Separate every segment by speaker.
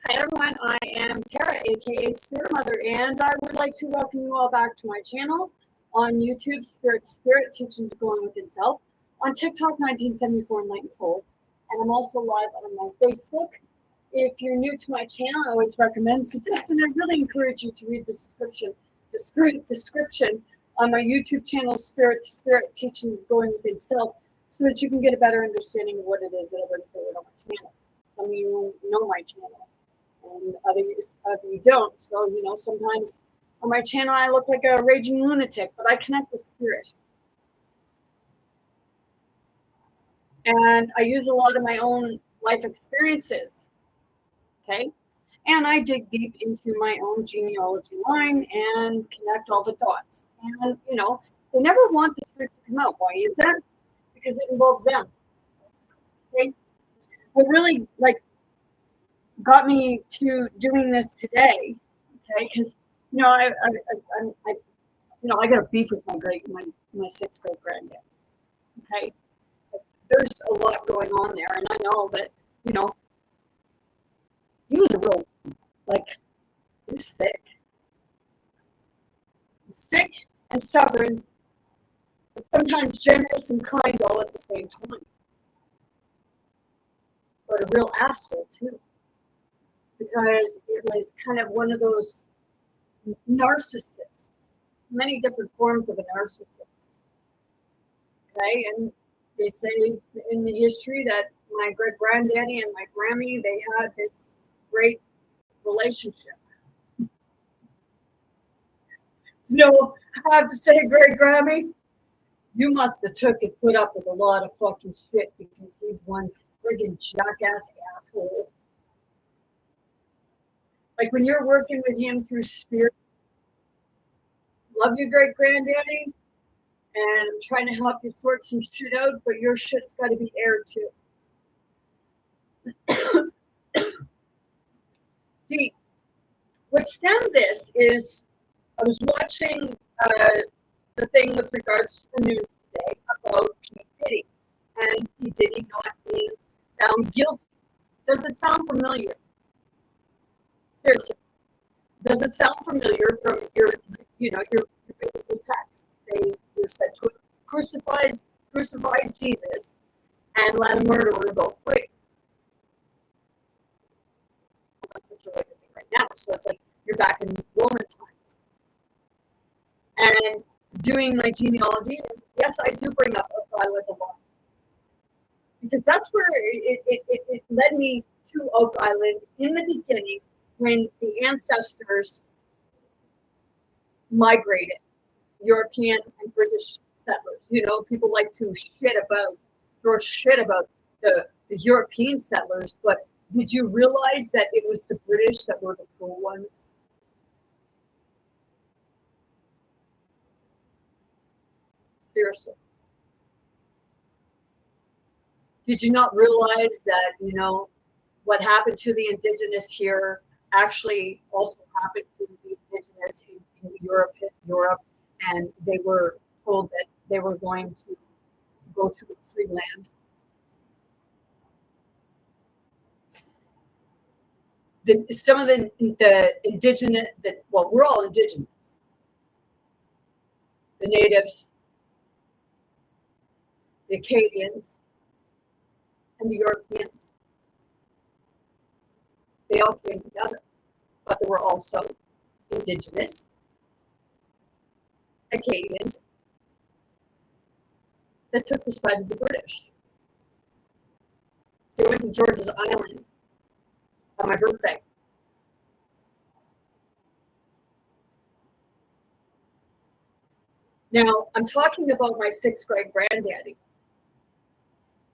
Speaker 1: Hi everyone, I am Tara, aka Spirit Mother, and I would like to welcome you all back to my channel on YouTube, Spirit Teaching to Going Within Self, on TikTok, 1974 Enlightened Soul, and I'm also live on my Facebook. If you're new to my channel, I always recommend, suggest, and I really encourage you to read the description on my YouTube channel, Spirit Teaching to Going Within Self, so that you can get a better understanding of what it is that I bring forward on my channel. Some of you know my channel, and other of you don't. So, sometimes on my channel I look like a raging lunatic, but I connect with spirit. And I use a lot of my own life experiences, okay? And I dig deep into my own genealogy line and connect all the dots. And, they never want the truth to come out. Why is that? Because it involves them, okay? What really, got me to doing this today, okay? Because I got a beef with my sixth great granddad. Okay, there's a lot going on there, and I know that he was a real he was thick and stubborn, but sometimes generous and kind all at the same time. But a real asshole too, because it was kind of one of those narcissists, many different forms of a narcissist. Okay, and they say in the history that my great granddaddy and my Grammy, they had this great relationship. I have to say, great Grammy, you must have took and put up with a lot of fucking shit, because he's one friggin' jackass asshole. Like when you're working with him through spirit, love your great granddaddy, and I'm trying to help you sort some shit out, but your shit's got to be aired too. See, what stemmed this is I was watching the thing with regards to the news today about P. Diddy and P. Diddy not being found guilty. Does it sound familiar? Seriously, does it sound familiar from your biblical text? You're said to crucify Jesus and let a murderer go free. That's what you're witnessing right now. So it's like you're back in Roman times. And doing my genealogy, yes, I do bring up Oak Island a lot, because that's where it led me to Oak Island in the beginning, when the ancestors migrated, European and British settlers. People like to throw shit about the European settlers, but did you realize that it was the British that were the cruel ones? Seriously. Did you not realize that, what happened to the indigenous here actually also happened to the indigenous in Europe, and they were told that they were going to go to a free land? Some of the indigenous, we're all indigenous. The natives, the Acadians, and the Europeans, they all came together. But there were also indigenous Acadians that took the side of the British. So they went to George's Island on my birthday. Now, I'm talking about my sixth great granddaddy,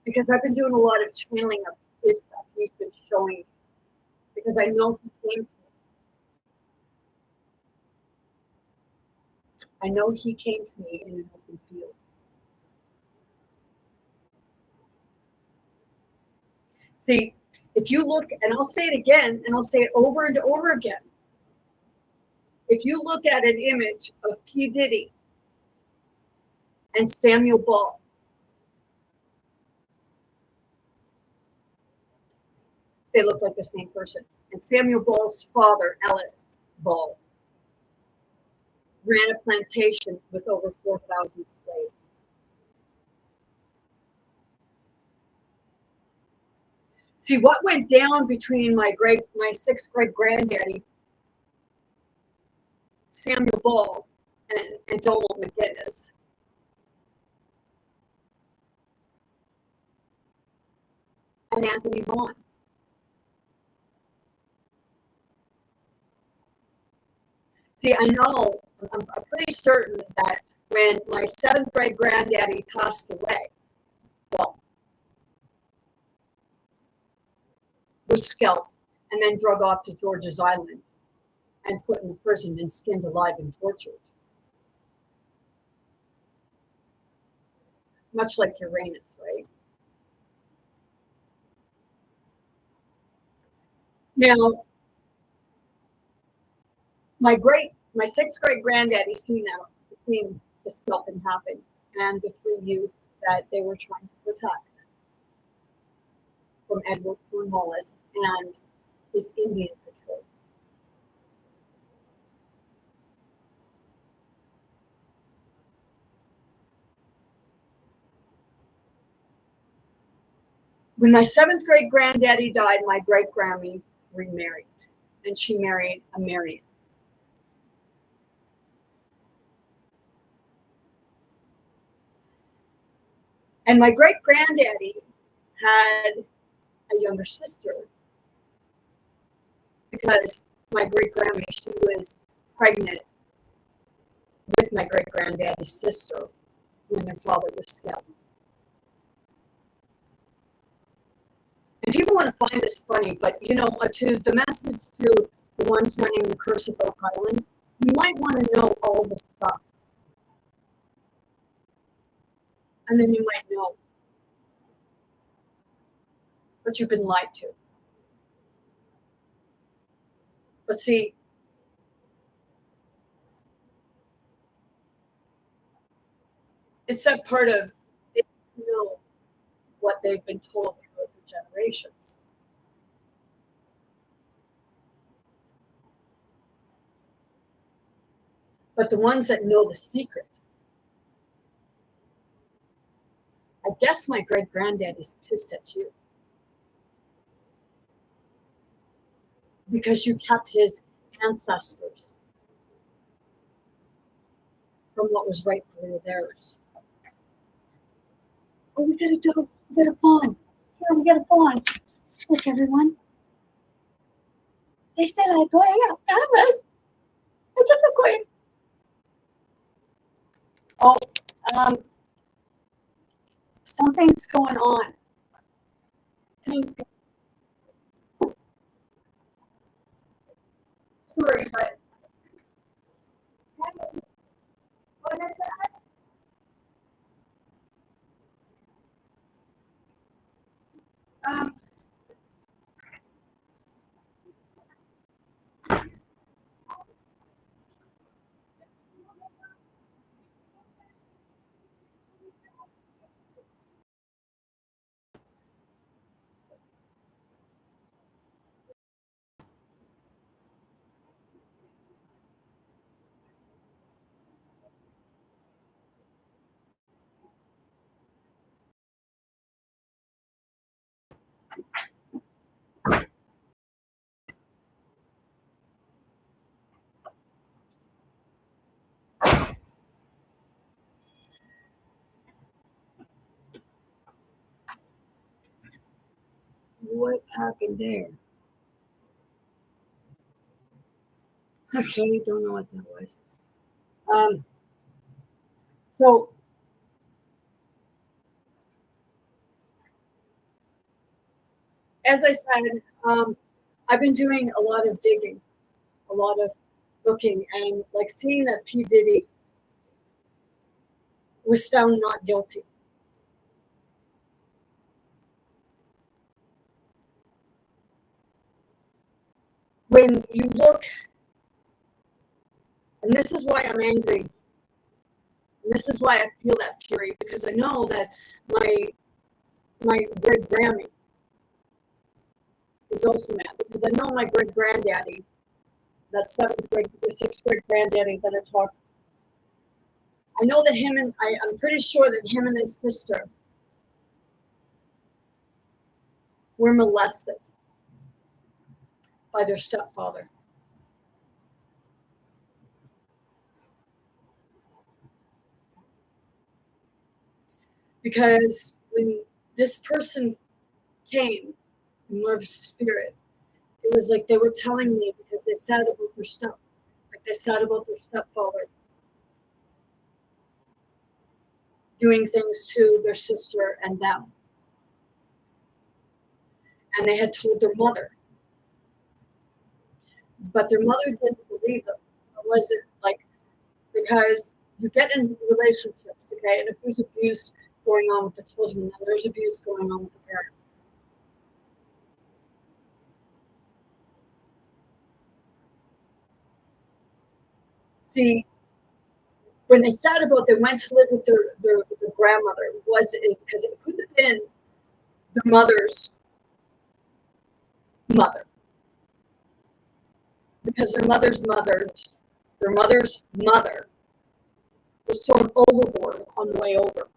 Speaker 1: because I've been doing a lot of channeling of his stuff. He's been showing me, because I know he came to me. I know he came to me in an open field. See, if you look, and I'll say it again, and I'll say it over and over again. If you look at an image of P. Diddy and Samuel Ball, they look like the same person. And Samuel Ball's father, Ellis Ball, ran a plantation with over 4,000 slaves. See, what went down between my sixth great granddaddy, Samuel Ball, and Donald McGinnis, and Anthony Vaughn. See, I know, I'm pretty certain that when my seventh great granddaddy passed away, well, was scalped and then drug off to George's Island and put in prison and skinned alive and tortured. Much like Uranus, right? Now, my sixth great granddaddy seen the scalping happen and the three youth that they were trying to protect from Edward Cornwallis and his Indian patrol. When my seventh great granddaddy died, my great Grammy remarried, and she married a Marion. And my great granddaddy had a younger sister because my great Grammy, she was pregnant with my great granddaddy's sister when their father was scalped. And people want to find this funny, but to the message to the ones running the Curse of Oak Island, you might want to know all the stuff. And then you might know. But you've been lied to. But see, it's that part of they don't know what they've been told throughout the generations. But the ones that know the secret, I guess my great granddad is pissed at you because you kept his ancestors from what was rightfully theirs. Oh, we gotta go. We gotta fawn. Yeah, we gotta fawn. Look, everyone. They said I go. Yeah, damn it. I got the queen. Oh, something's going on. Sorry, but what is that? Um, what happened there? Okay, don't know what that was. So as I said, I've been doing a lot of digging, a lot of looking, and like seeing that P. Diddy was found not guilty. When you look, and this is why I'm angry, and this is why I feel that fury, because I know that my great Grammy is also mad because I know my great granddaddy, that 7th grade or 6th grade granddaddy that I talked. I know that I'm pretty sure that him and his sister were molested by their stepfather. Because when this person came, more of a spirit, it was like they were telling me because they said about their like they said about their stepfather doing things to their sister and them. And they had told their mother. But their mother didn't believe them. It wasn't like, because you get in relationships, okay, and if there's abuse going on with the children, then there's abuse going on with the parent. See, when they said about they went to live with their grandmother, was it because it could have been their mother's mother? Because their mother's mother was thrown overboard on the way over.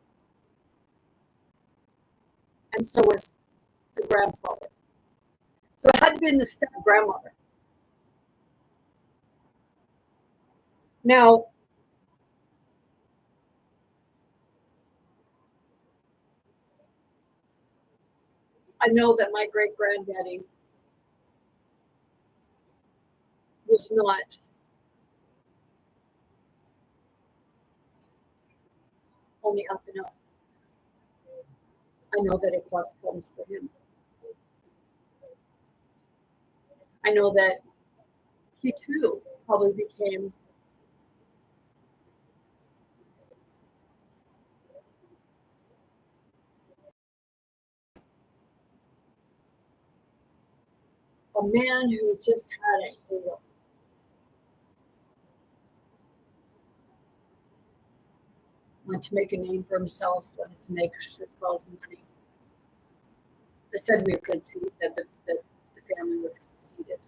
Speaker 1: And so was the grandfather. So it had to be the step grandmother. Now, I know that my great granddaddy was not on the up and up. I know that it caused problems for him. I know that he too probably became a man who just had a halo. Wanted to make a name for himself, wanted to make shit calls money. They said we were conceited, that the family was conceited.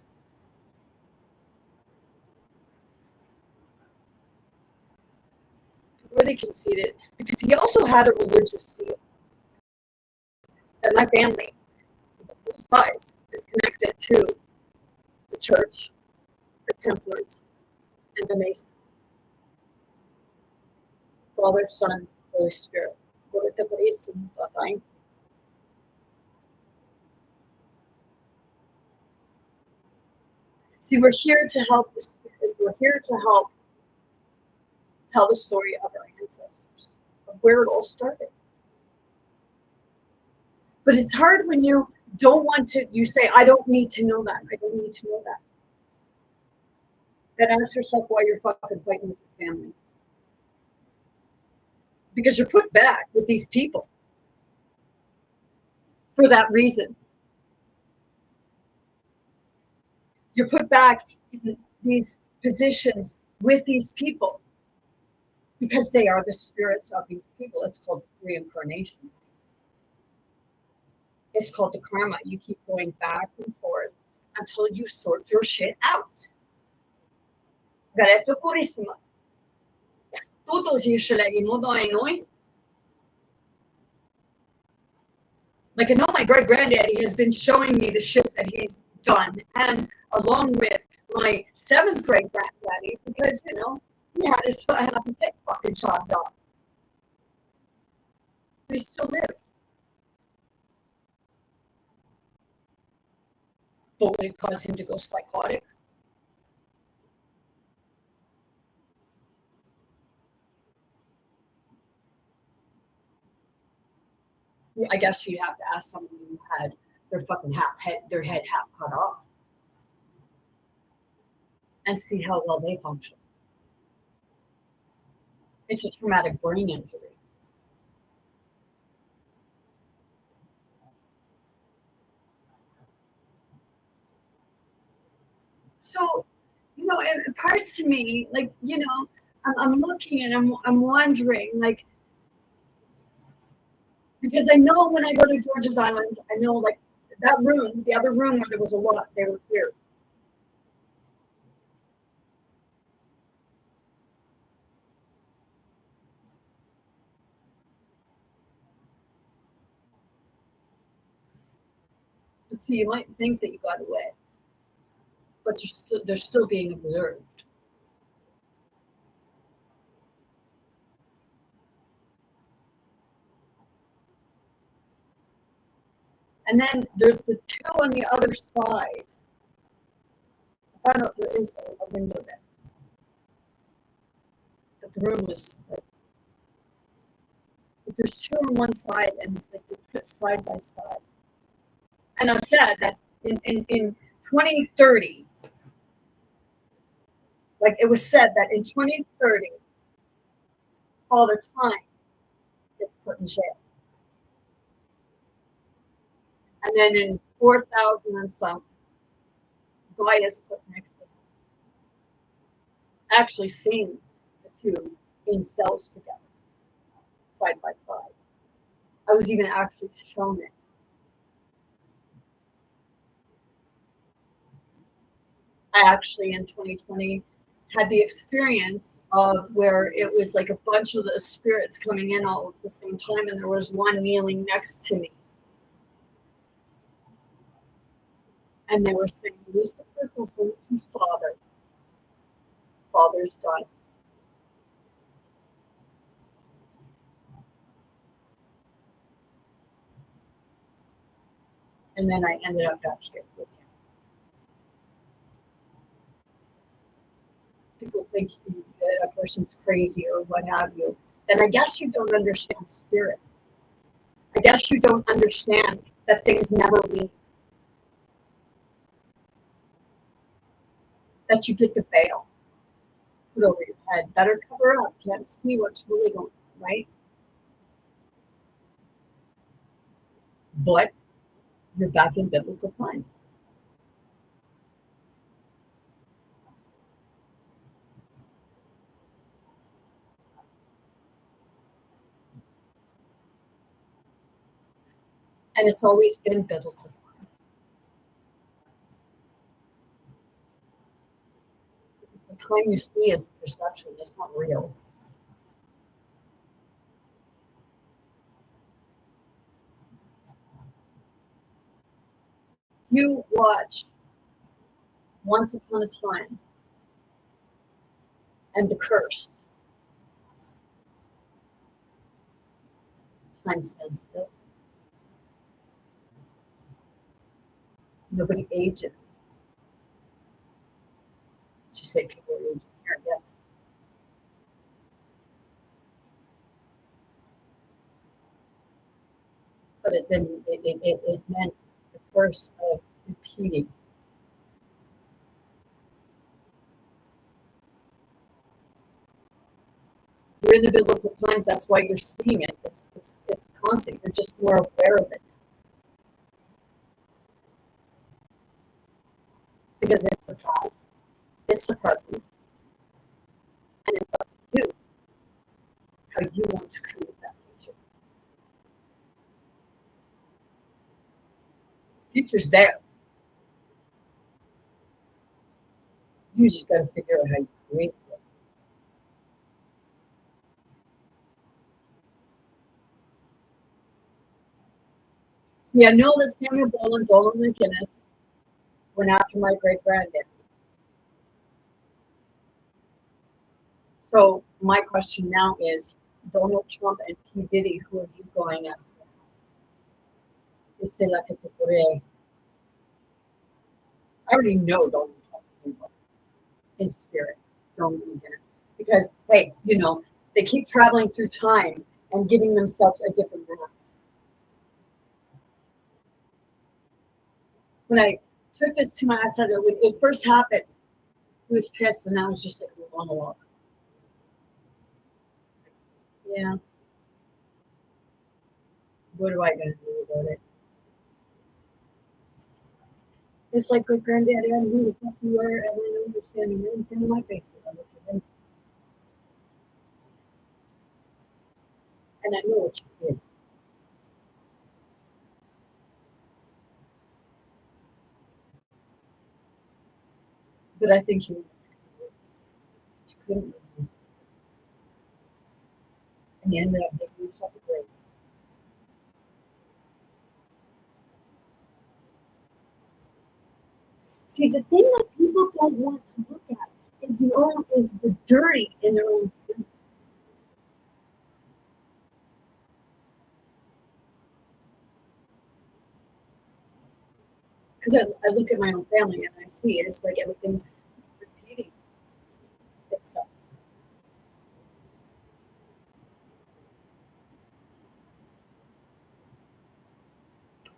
Speaker 1: Were they conceited? Because he also had a religious seal. That my family, both sides, is connected to the church, the Templars, and the Masons. Father, Son, Holy Spirit. See, we're here to help the spirit. We're here to help tell the story of our ancestors, of where it all started. But it's hard when you don't want to, you say, I don't need to know that. I don't need to know that. Then ask yourself why you're fucking fighting with your family. Because you're put back with these people for that reason. You're put back in these positions with these people because they are the spirits of these people. It's called reincarnation. It's called the karma. You keep going back and forth until you sort your shit out. Gareto Kurissima. Like, I know my great granddaddy has been showing me the shit that he's done, and along with my 7th-grade granddaddy, because he had his dick fucking chopped off. But he still lived. But would it cause him to go psychotic? I guess you'd have to ask someone who had their head half cut off, and see how well they function. It's a traumatic brain injury. So, it parts to me, like, I'm looking and I'm wondering, like, because I know when I go to George's Island, I know, like, That room, the other room where there was a lot, they were here. But see, you might think that you got away, but they're still being observed. And then there's the two on the other side. I found out there is a window there. But the room was like, there's two on one side, and it's like they put side by side. And I've said that in 2030, like it was said that in 2030, Father Time gets put in jail. And then in 4,000 and some, guy is put next to him. Actually seeing the two in cells together, side by side. I was even actually shown it. I actually in 2020 had the experience of where it was like a bunch of the spirits coming in all at the same time, and there was one kneeling next to me. And they were saying, Lucifer, go home to Father. Father's died. And then I ended up back here with him. People think that a person's crazy or what have you. Then I guess you don't understand spirit. I guess you don't understand that things never leave. That you get the veil put over your head. Better cover up. Can't see what's really going on, right? But you're back in biblical times. And it's always been biblical times. It's the time you see as a perception. It's not real. You watch Once Upon a Time and The Curse. Time stands still. Nobody ages. Did you say people are aging here? Yes. But it didn't, it meant the curse of repeating. You're in the biblical times, that's why you're seeing it. It's constant. You're just more aware of it. Because it's the past, it's the present, and it's up to you how you want to create that future. Future's there. You just got to figure out how you create it. See, I know that Samuel Ball and Dolan McInnes went after my great granddad. So my question now is, Donald Trump and P. Diddy, who are you going after? I already know Donald Trump in spirit, Donald McInnes. Because, hey, you know, they keep traveling through time and giving themselves a different mask. When I took this to my outside, when it first happened, he was pissed, and that was just like a monologue. Yeah. What am I going to do about it? It's like with granddaddy, I knew who the fuck you were, and I don't understand anything in my face. And I know what you did. But I think you couldn't, and you ended up digging yourself a grave. See, the thing that people don't want to look at is the dirty in their own food. Because I look at my own family and I see it's like everything repeating itself.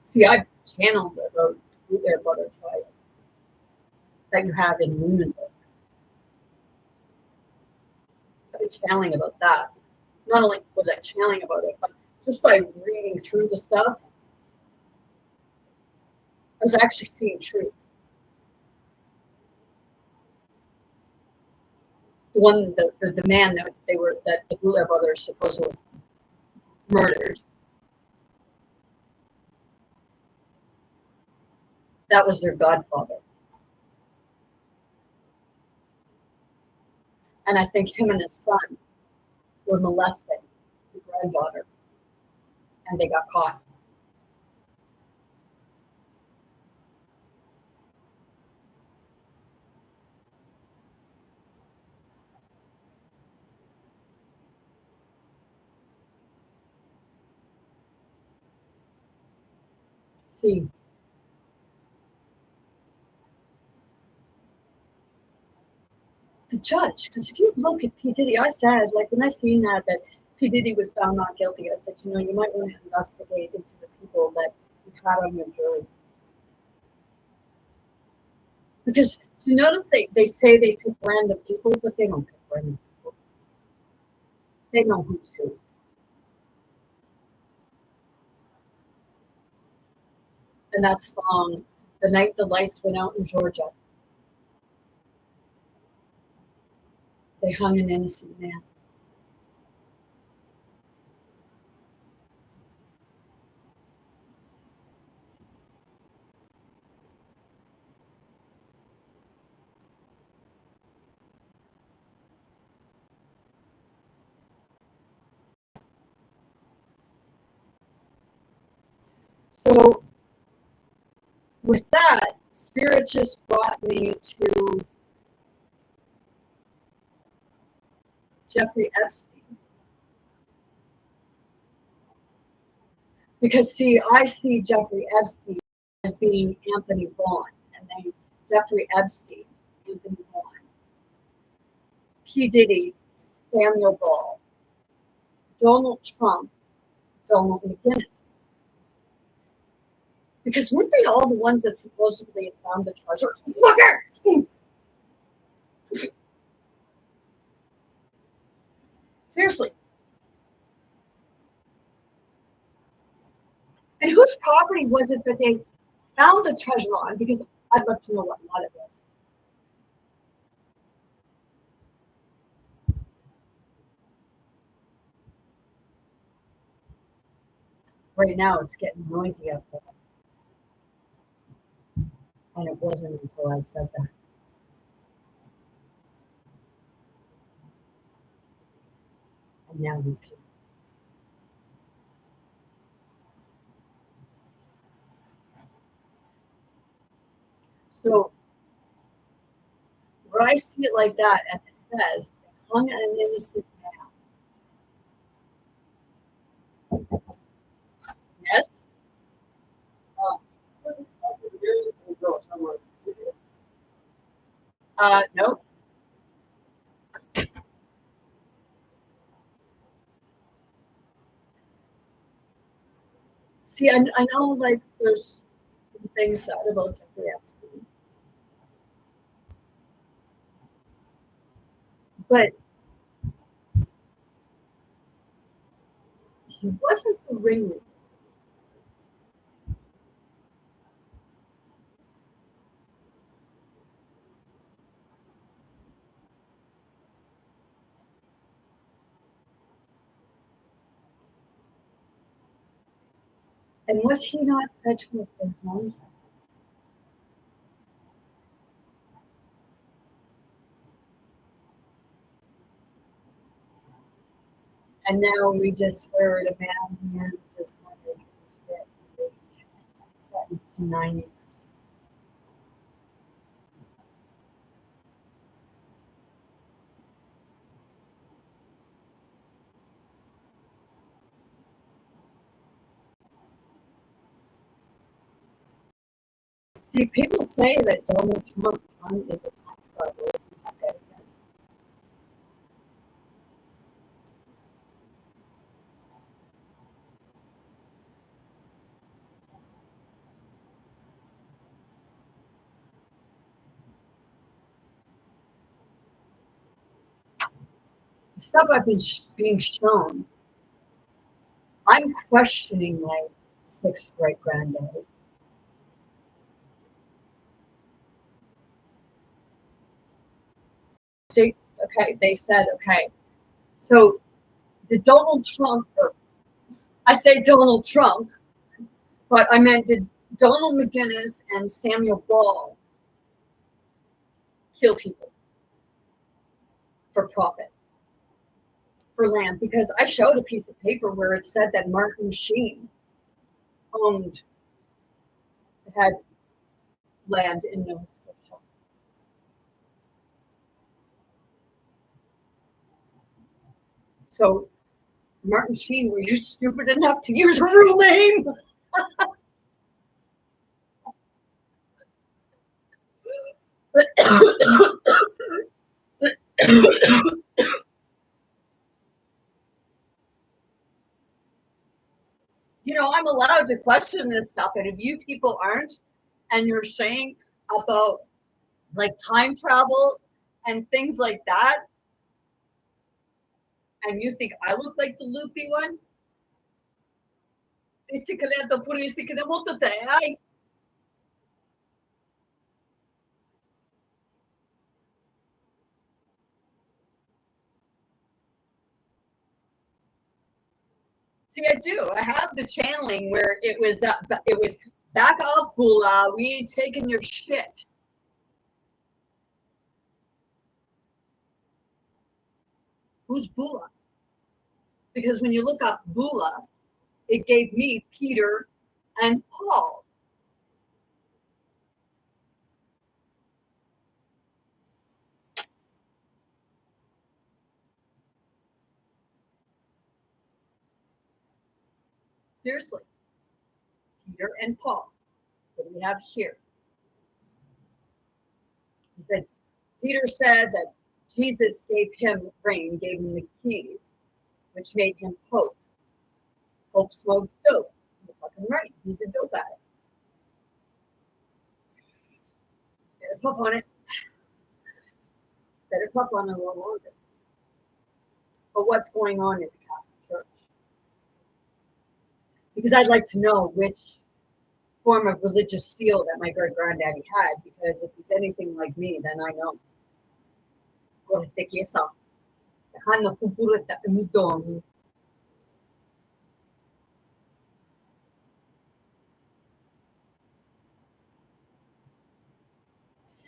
Speaker 1: See, I've channeled about their butter trial that you have in Lunenburg. I've been channeling about that. Not only was I channeling about it, but just by reading through the stuff, I was actually seeing truth. The man that the Guler brothers supposedly murdered, that was their godfather. And I think him and his son were molesting the granddaughter, and they got caught. See, the judge, because if you look at P. Diddy, I said, like when I seen that P. Diddy was found not guilty, I said, you might want to investigate into the people that you had on your jury. Because you notice they say they pick random people, but they don't pick random people. They know who's who. And that song, The Night the Lights Went Out in Georgia, they hung an innocent man. So with that, Spirit just brought me to Jeffrey Epstein. Because see, I see Jeffrey Epstein as being Anthony Vaughn, and then Jeffrey Epstein, Anthony Vaughn, P. Diddy, Samuel Ball, Donald Trump, Donald McGinnis. Because weren't they all the ones that supposedly had found the treasure? Seriously. And whose property was it that they found the treasure on? Because I'd love to know what lot it was. Right now, it's getting noisy out there. And it wasn't until I said that. And now he's coming. So, where I see it like that, and it says, hung an innocent man. Yes? No. See, I know, like, there's things said about Jeffrey Epstein. But he wasn't the ringleader. And was he not said to have been hung? And now we just heard a man here who just wanted to get sentenced to 9 years. See, people say that Donald Trump's tongue is a time traveler. The stuff I've been being shown, I'm questioning my sixth great granddaddy. See, okay, they said, okay, so did Donald Trump, or I say Donald Trump, but I meant did Donald McGinnis and Samuel Ball kill people for profit, for land? Because I showed a piece of paper where it said that Martin Sheen had land in Nova Scotia. So, Martin Sheen, were you stupid enough to use her real name? You know, I'm allowed to question this stuff, and if you people aren't, and you're saying about like time travel and things like that, and you think I look like the loopy one, see, I do. I have the channeling where it was back off, Bula. We ain't taking your shit. Who's Bula? Because when you look up Bula, it gave me Peter and Paul. Seriously, Peter and Paul. What do we have here? He said, Peter said that Jesus gave him rain, gave him the keys, which made him Pope. Pope smokes dope. You're fucking right. He's a dope addict. Better puff on it. Better puff on it a little longer. But what's going on in the Catholic Church? Because I'd like to know which form of religious seal that my great granddaddy had, because if he's anything like me, then I know.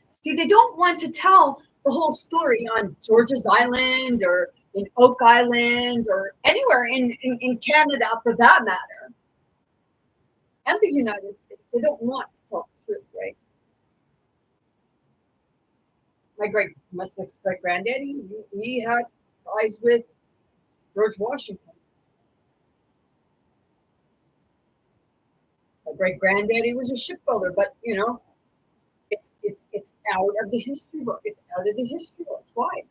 Speaker 1: See, they don't want to tell the whole story on George's Island or in Oak Island or anywhere in Canada for that matter. And the United States. They don't want to tell the truth, right? My sixth great granddaddy, he had ties with George Washington. My great granddaddy was a shipbuilder, but you know, it's out of the history book. It's out of the history books. Why?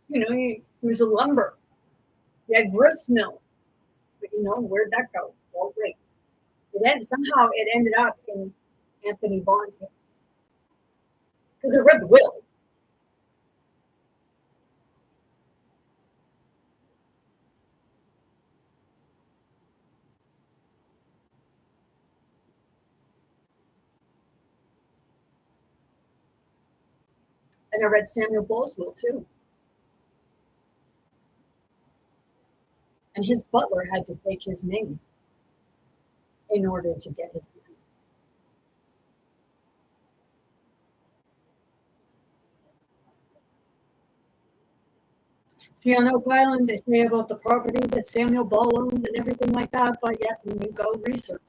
Speaker 1: You know, he was a lumber. He had grist mill. But you know, where'd that go? Well, wait. Somehow it ended up in Anthony Bond's hands. Because I read the will. And I read Samuel Ball's will too. And his butler had to take his name in order to get his name. See, on Oak Island, they say about the property that Samuel Ball owned and everything like that, but yet when you go research,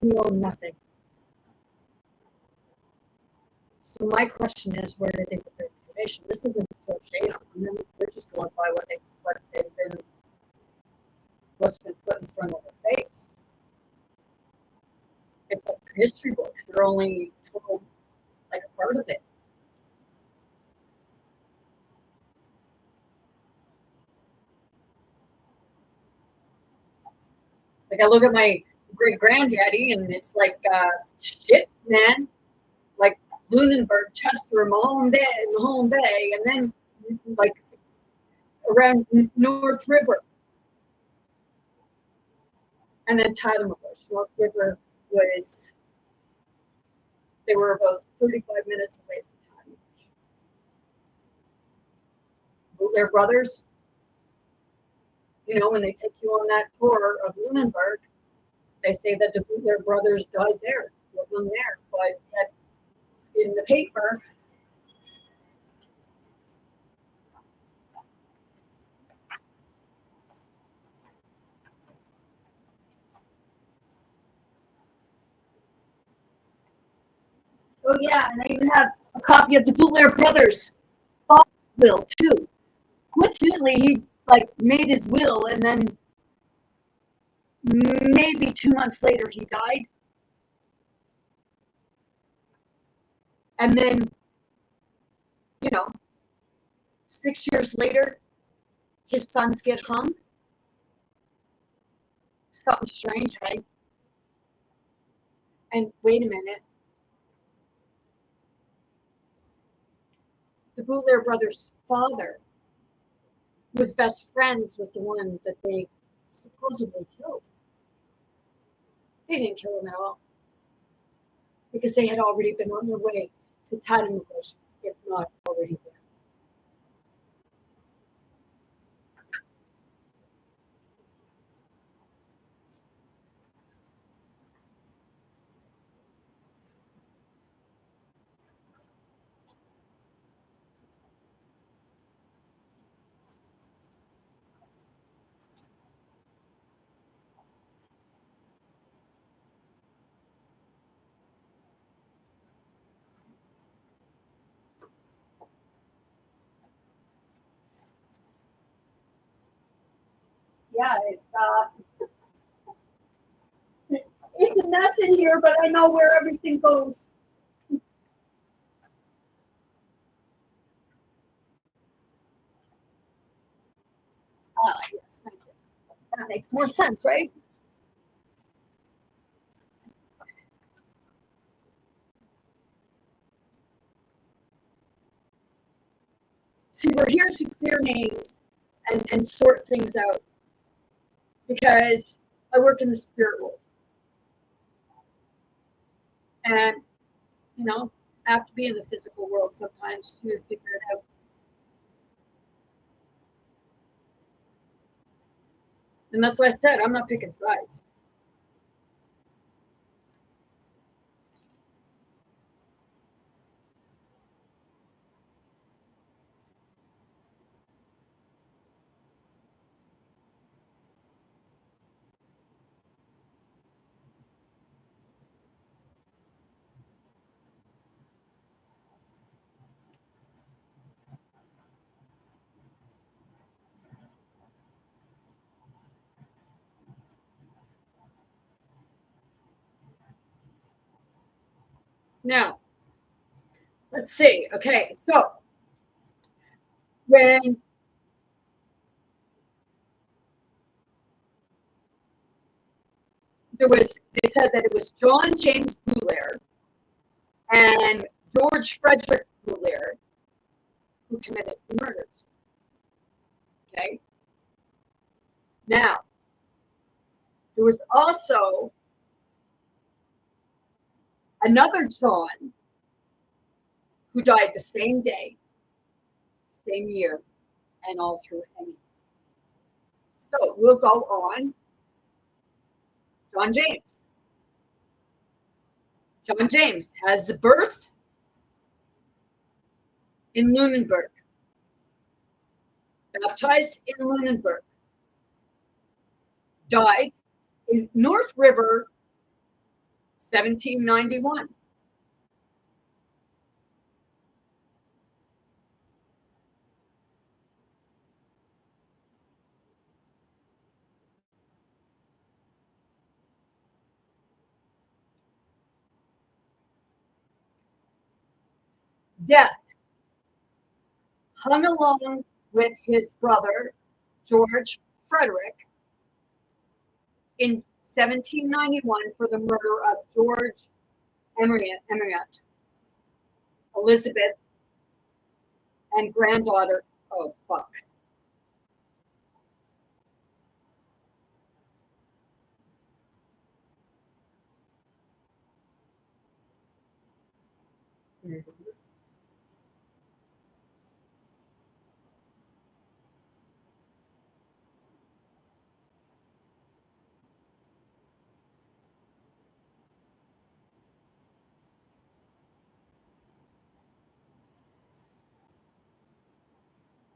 Speaker 1: you own nothing. So my question is, where did they get their information? This isn't to throw shade on them. They're just going by what's been put in front of their face. It's like a history book. They're only told like a part of it. Like I look at my great granddaddy, and it's like shit, man. Like Lunenburg, Chester, Mahone Bay, and then like around North River, and then Tidewater. North River was, they were about 35 minutes away from Tidewater. Their brothers, you know, when they take you on that tour of Lunenburg, they say that their brothers died there, living there, but yet in the paper, oh yeah, and I even have a copy of the Bootlair Brothers will too. Coincidentally, he like made his will, and then maybe 2 months later he died, and then 6 years later his sons get hung. Something strange, right? And wait a minute, the Bootlair Brothers' father was best friends with the one that they supposedly killed. They didn't kill him at all, because they had already been on their way to Tidewater, if not already there. Yeah, it's a mess in here, but I know where everything goes. Yes, thank you. That makes more sense, right? See, we're here to clear names and sort things out, because I work in the spirit world, and I have to be in the physical world sometimes to figure it out. And that's why I said I'm not picking sides. Now, let's see. Okay, so when they said that it was John James Boulair and George Frederick Boulair who committed the murders. Okay. Now, there was also another John who died the same day, same year, and all through Henry. So we'll go on. John James. John James has the birth in Lunenburg. baptized in Lunenburg, died in North River, 1791. Death hung along with his brother, George Frederick, in 1791 for the murder of George Emmerich, Elizabeth, and granddaughter. Oh, fuck.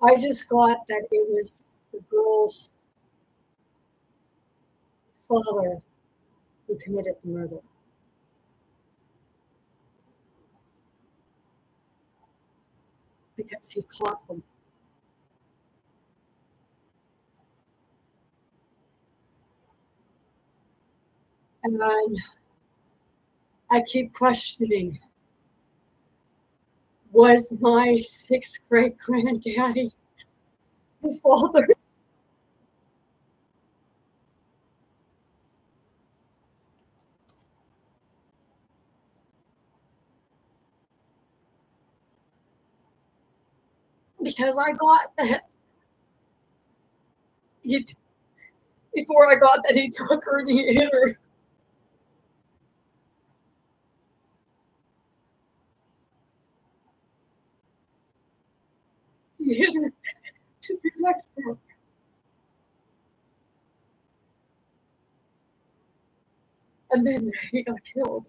Speaker 1: I just got that it was the girl's father who committed the murder. Because he caught them. And I keep questioning, was my sixth great granddaddy his father? Because I got that he, before I got that he took her and he hit her. He hit her to protect her. And then he got killed.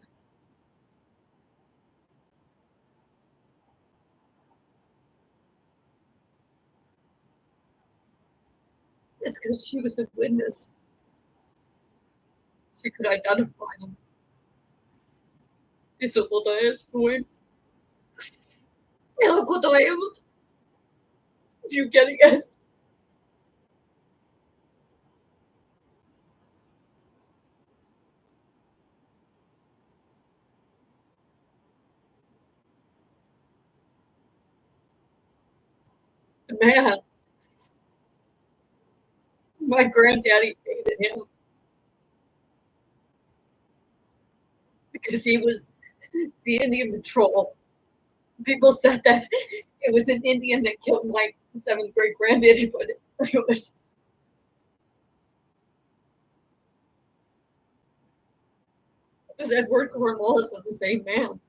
Speaker 1: It's because she was a witness. She could identify him. Isso toda foi. Ela contou him. Do you get it, guys? Man, my granddaddy hated him because he was the Indian patrol. People said that it was an Indian that killed my seventh great granddaddy, but it was Edward Cornwallis of the same man.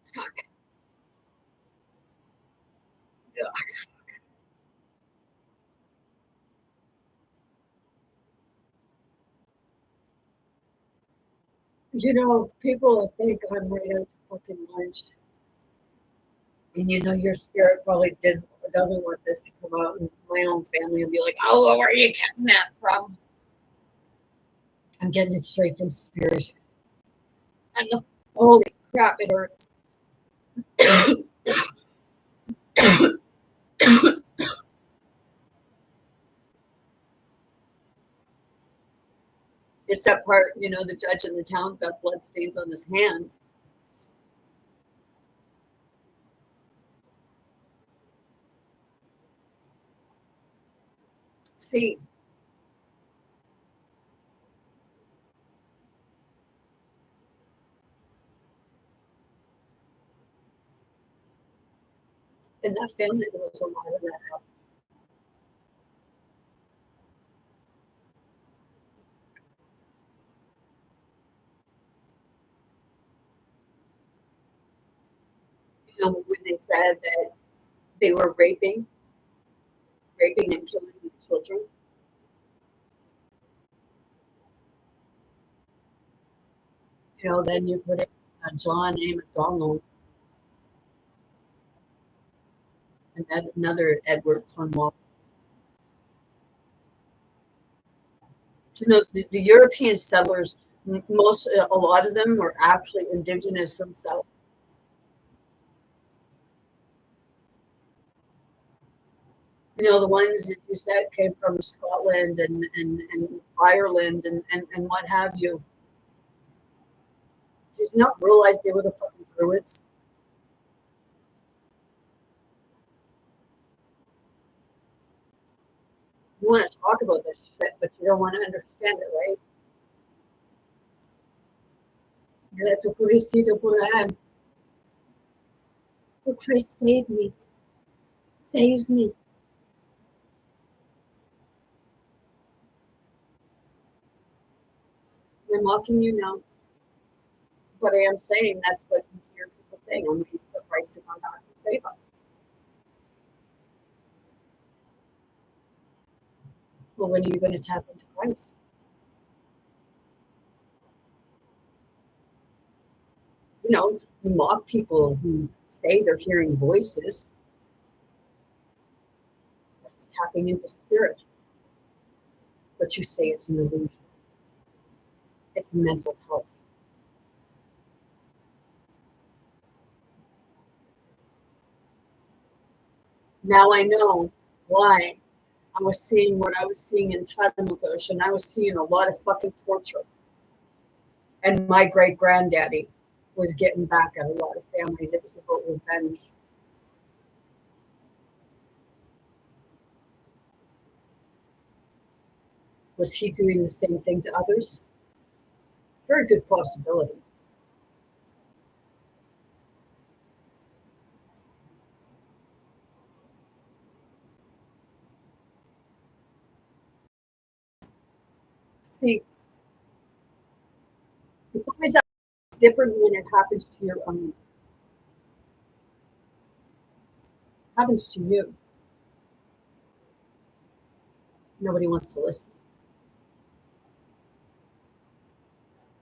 Speaker 1: Fuck. Yeah. You know, people think I'm right out to fucking lunch. And you know, your spirit probably doesn't want this to come out in my own family and be like, oh, where are you getting that from? I'm getting it straight from spirit. And holy crap, it hurts. It's that part, you know, the judge in the town's got blood stains on his hands. See, in that family, there was a lot of that. You know, when they they said that they were raping and killing children. You know, then you put it John A. McDonald and another Edward Cornwall. You know, the European settlers, a lot of them were actually indigenous themselves. You know, the ones that you said came from Scotland and Ireland and what have you. Did you not realize they were the fucking Druids? You want to talk about this shit, but you don't want to understand it, right? You're like, oh, Christ, save me. Save me. I'm mocking you now. But I am saying that's what you hear people saying. I'm waiting for Christ to come back and save us. Well, when are you going to tap into Christ? You know, you mock people who say they're hearing voices. That's tapping into spirit. But you say it's an illusion. It's mental health. Now I know why I was seeing what I was seeing in Tatamagos, and I was seeing a lot of fucking torture. And my great granddaddy was getting back at a lot of families. It was about revenge. Was he doing the same thing to others? Very good possibility. See, it's always different when it happens to your own. Happens to you. Nobody wants to listen.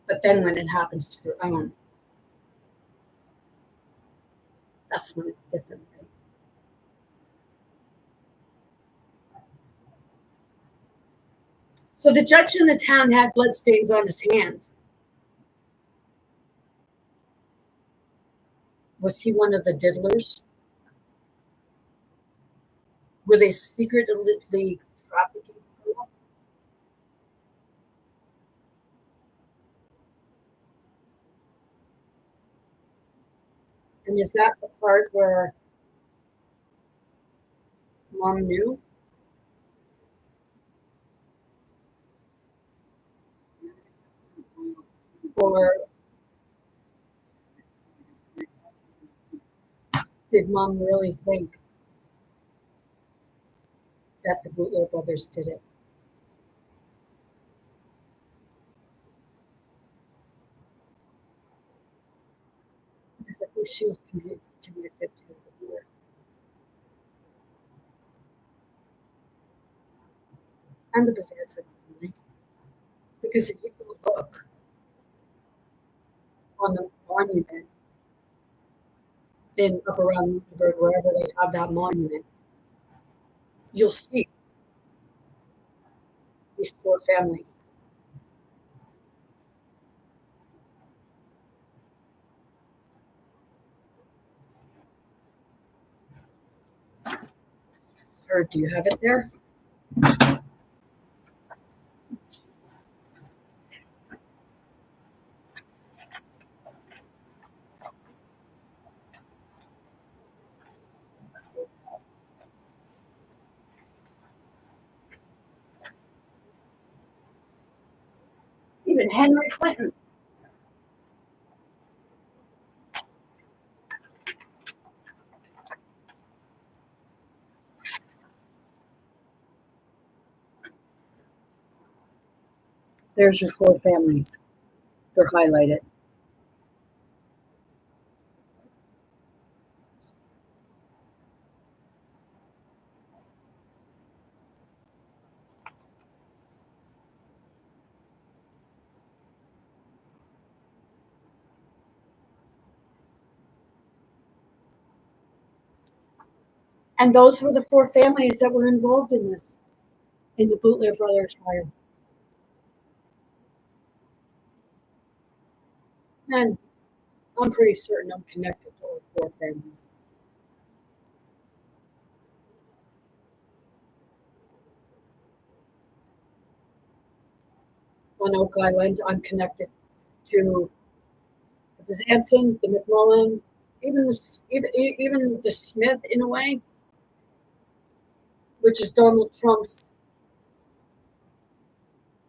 Speaker 1: But then when it happens to your own, that's when it's different, right? So the judge in the town had bloodstains on his hands. Was he one of the diddlers? Were they secretly trafficking people? And is that the part where mom knew? Or did mom really think that the Bootler brothers did it? Because I think she was connected to the Bootler. And the Bazanza family. Because if you go look on the monument, then up around Nuremberg, wherever they have that monument, you'll see these four families. Sir, do you have it there? Even Henry Clinton. There's your four families. They're highlighted. And those were the 4 families that were involved in this, in the Bootler Brothers fire. And I'm pretty certain I'm connected to all 4 families. On Oak Island, I'm connected to the Bezanson, the McMullen, even the Smith in a way, which is Donald Trump's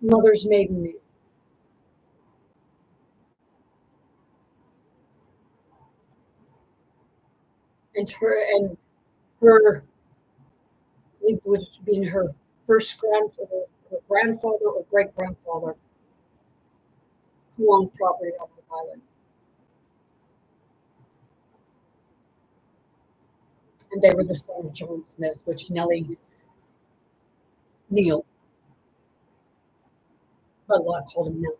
Speaker 1: mother's maiden name. And her, I think would have been her first grandfather or great grandfather who owned property on Oak Island. And they were the son of John Smith, which Nellie Neal, but a lot called him Nellie.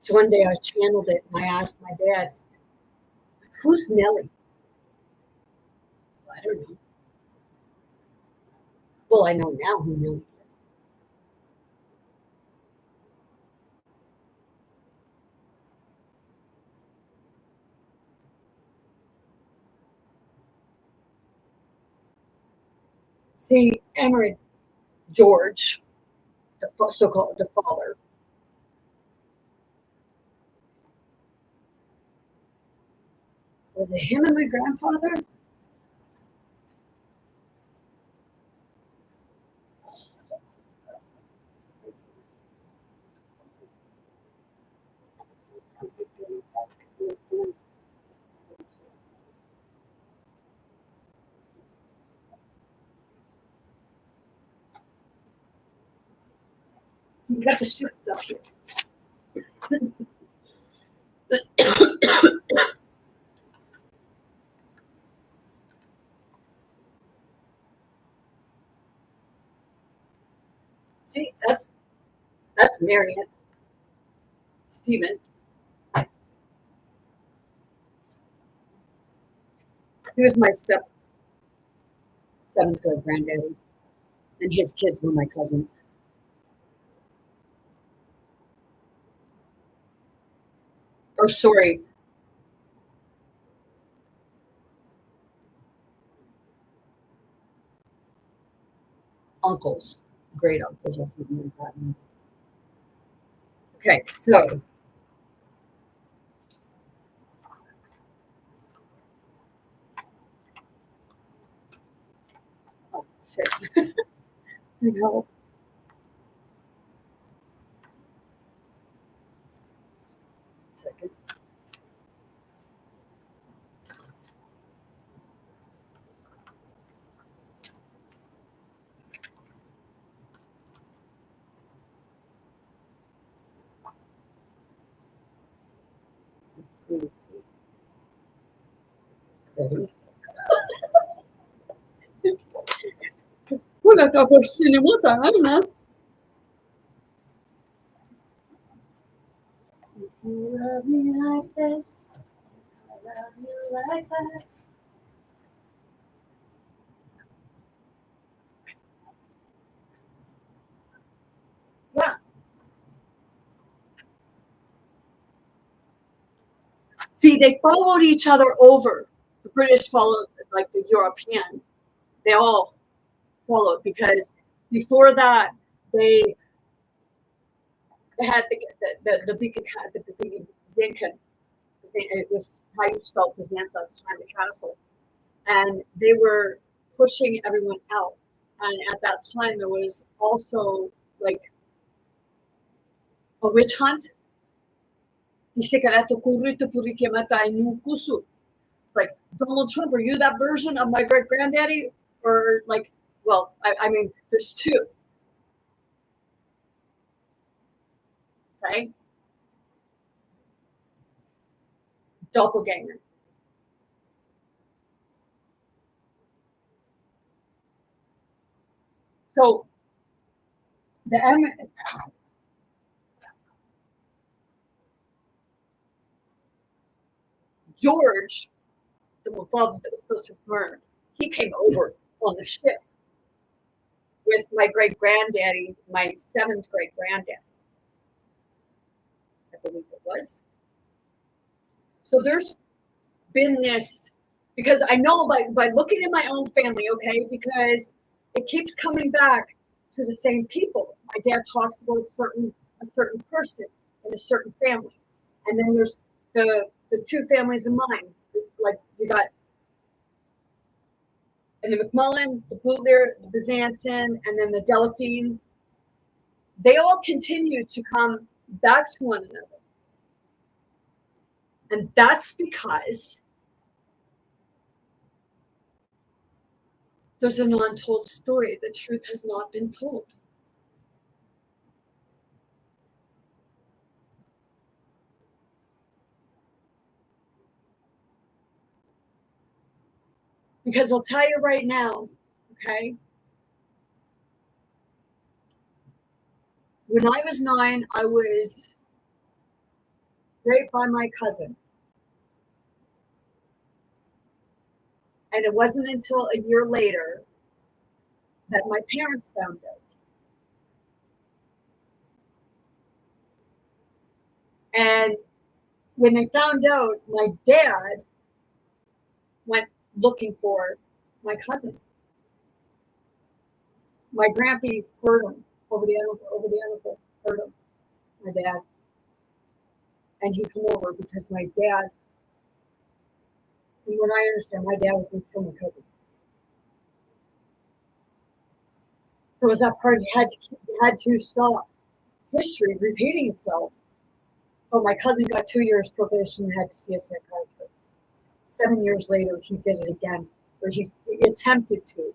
Speaker 1: So one day I channeled it and I asked my dad, "Who's Nellie?" I don't know. Well, I know now who Nellie is. See, Emery George, the so-called the father, was it him and my grandfather? You got the shit stuff here. See, that's Marion. Stephen. He was my seventh grade granddaddy, and his kids were my cousins. Or sorry, uncles, great uncles or something like that. Okay, so oh shit. Help. Second. Let's see. Ready? Wala ka po sinimutan, ano? If you love me like this, I love you like that. Yeah. See, they followed each other over. The British followed, like the European. They all followed because before that they had the big Zinken. It was how you spelled Byzantium behind the castle, and they were pushing everyone out. And at that time, there was also like a witch hunt. It's like, Donald Trump, are you that version of my great granddaddy? Or like, well, I mean, there's 2. Okay. Doppelganger. So the George the father that was supposed to have murdered, he came over on the ship with my great granddaddy, my seventh great granddaddy, I believe it was. So there's been this, because I know by looking at my own family, okay, because it keeps coming back to the same people. My dad talks about a certain person in a certain family, and then there's the two families of mine. Like we got and the McMullen, the Bootlear, the Byzantium, and then the Delphine. They all continue to come back to one another, and that's because there's an untold story. The truth has not been told. Because I'll tell you right now, okay? When I was 9, I was raped by my cousin. And it wasn't until a year later that my parents found out. And when they found out, my dad went looking for my cousin. My grandpa heard him over the interphone, heard him, my dad. And he come over because my dad, from what I understand, my dad was going to kill my cousin. So as that part, he had to stop history repeating itself. But my cousin got 2 years probation and had to see a psychiatrist. 7 years later, he did it again, or he attempted to,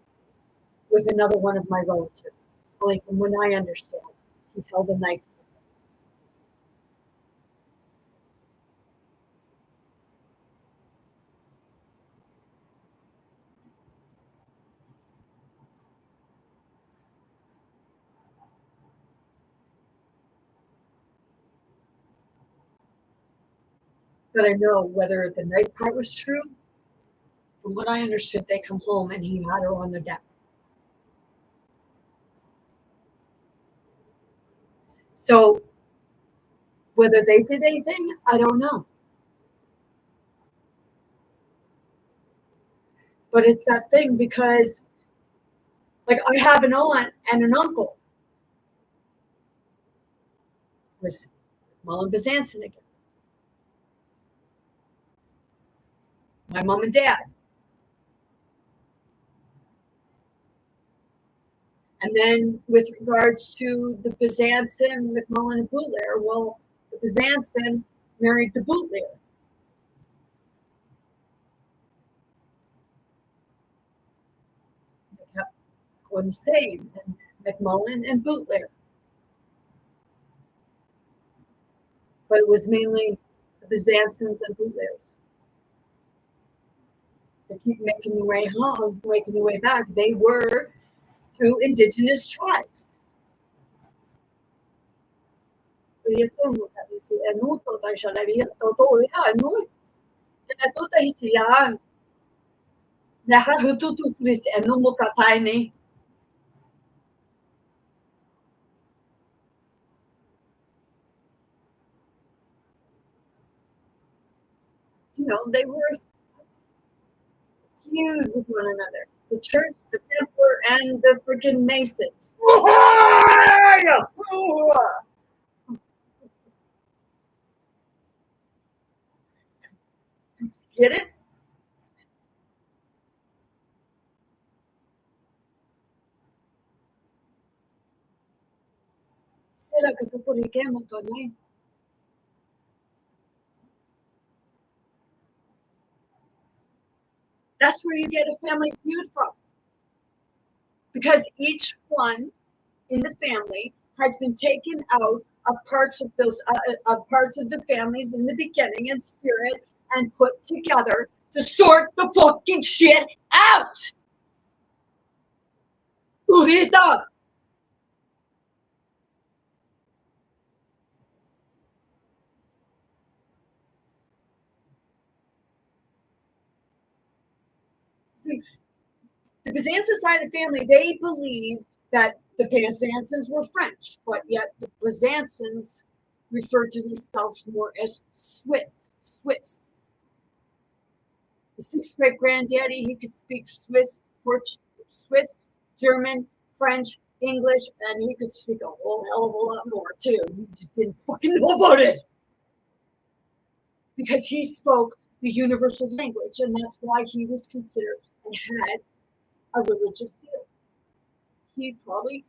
Speaker 1: with another one of my relatives. Only from when I understand, he held a knife. But I know whether the knife part was true. From what I understood, they come home and he had her on the deck. So whether they did anything, I don't know. But it's that thing because, like, I have an aunt and an uncle. It was Mullen Byzantium again. My mom and dad. And then with regards to the Byzantium, McMullen, and Bootlear, well, the Byzantium married the Bootlear. They kept going the same, and McMullen and Bootlear. But it was mainly the Byzantiums and Bootlears. They keep making their way home, making their way back. They were two indigenous tribes. You know, they were feud with one another. The church, the Templar, and the freaking Masons. Get it? That's where you get a family feud from. Because each one in the family has been taken out of parts of those parts of the families in the beginning in spirit and put together to sort the fucking shit out. Urita. The Byzantine side of the family, they believed that the Byzantines were French, but yet the Byzantines referred to themselves more as Swiss. The sixth great granddaddy, he could speak Swiss, Swiss, German, French, English, and he could speak a whole hell of a lot more too. He just didn't fucking know about it. Because he spoke the universal language, and that's why he was considered and had a religious seal. He was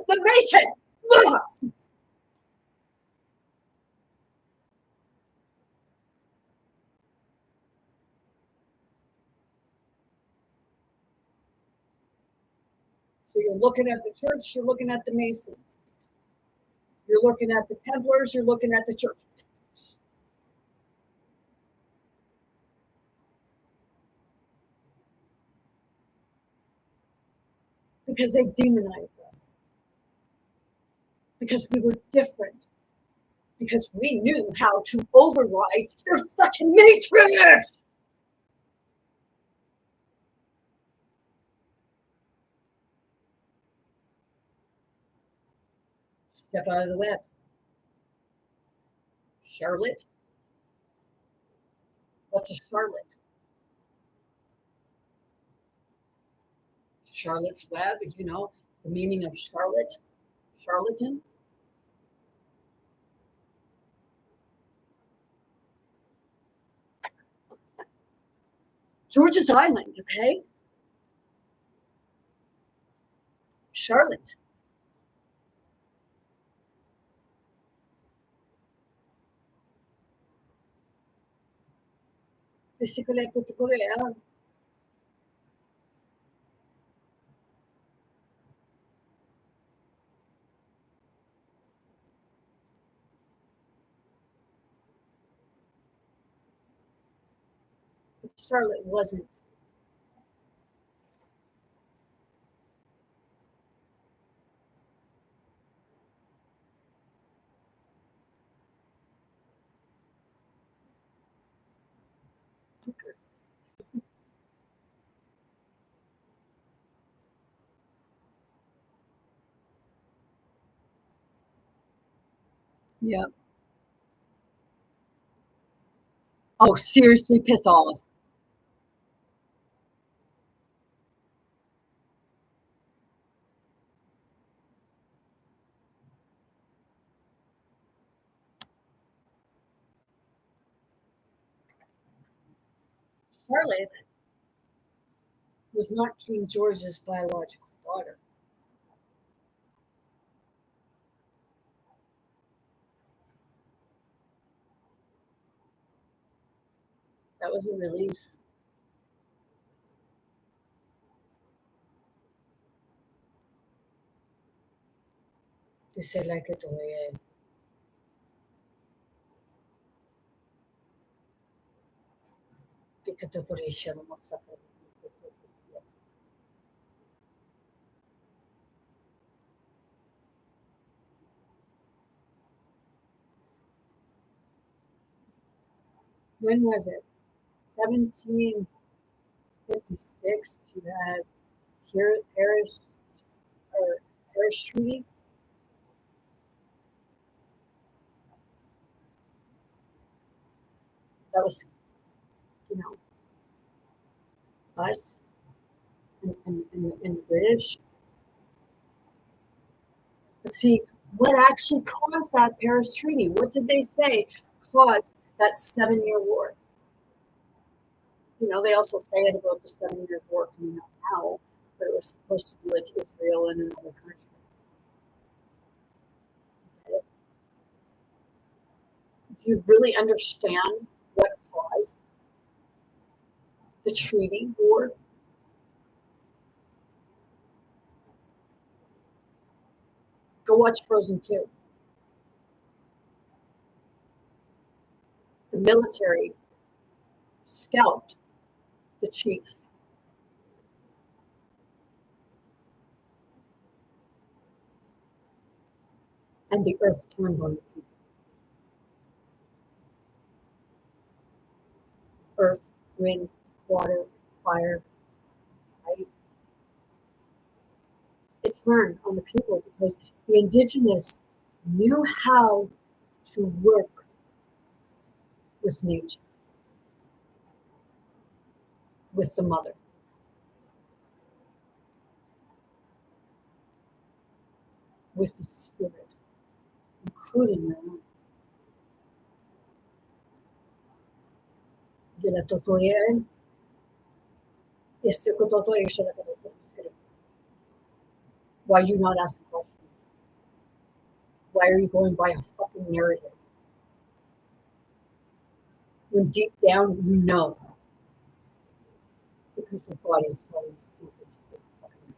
Speaker 1: the Mason. So you're looking at the church, you're looking at the Masons. You're looking at the Templars, you're looking at the church. Because they demonized us. Because we were different. Because we knew how to override their fucking matrix. Step out of the web. Charlotte? What's a Charlotte? Charlotte's Web, you know, the meaning of Charlotte, charlatan. George's Island, okay? Charlotte. Charlotte wasn't. Yeah. Oh, seriously, piss off. Charlotte was not King George's biological daughter. That was a release. To say like it the way it. When was it? 1756. You had Paris or Paris Treaty. That was, you know, us and the British. But see, what actually caused that Paris Treaty? What did they say caused that 7-year war? You know, they also say it about the 7 Year War coming up now, but it was supposed to be like Israel and another country. Do you really understand what caused the treaty war? Go watch Frozen 2. The military scalped the chief. And the earth turned on the people. Earth, wind, water, fire, right? It turned on the people because the indigenous knew how to work with nature, with the mother, with the spirit, including their own. Why are you not asking questions? Why are you going by a fucking narrative? When deep down you know, because your body is telling you something just a fucking,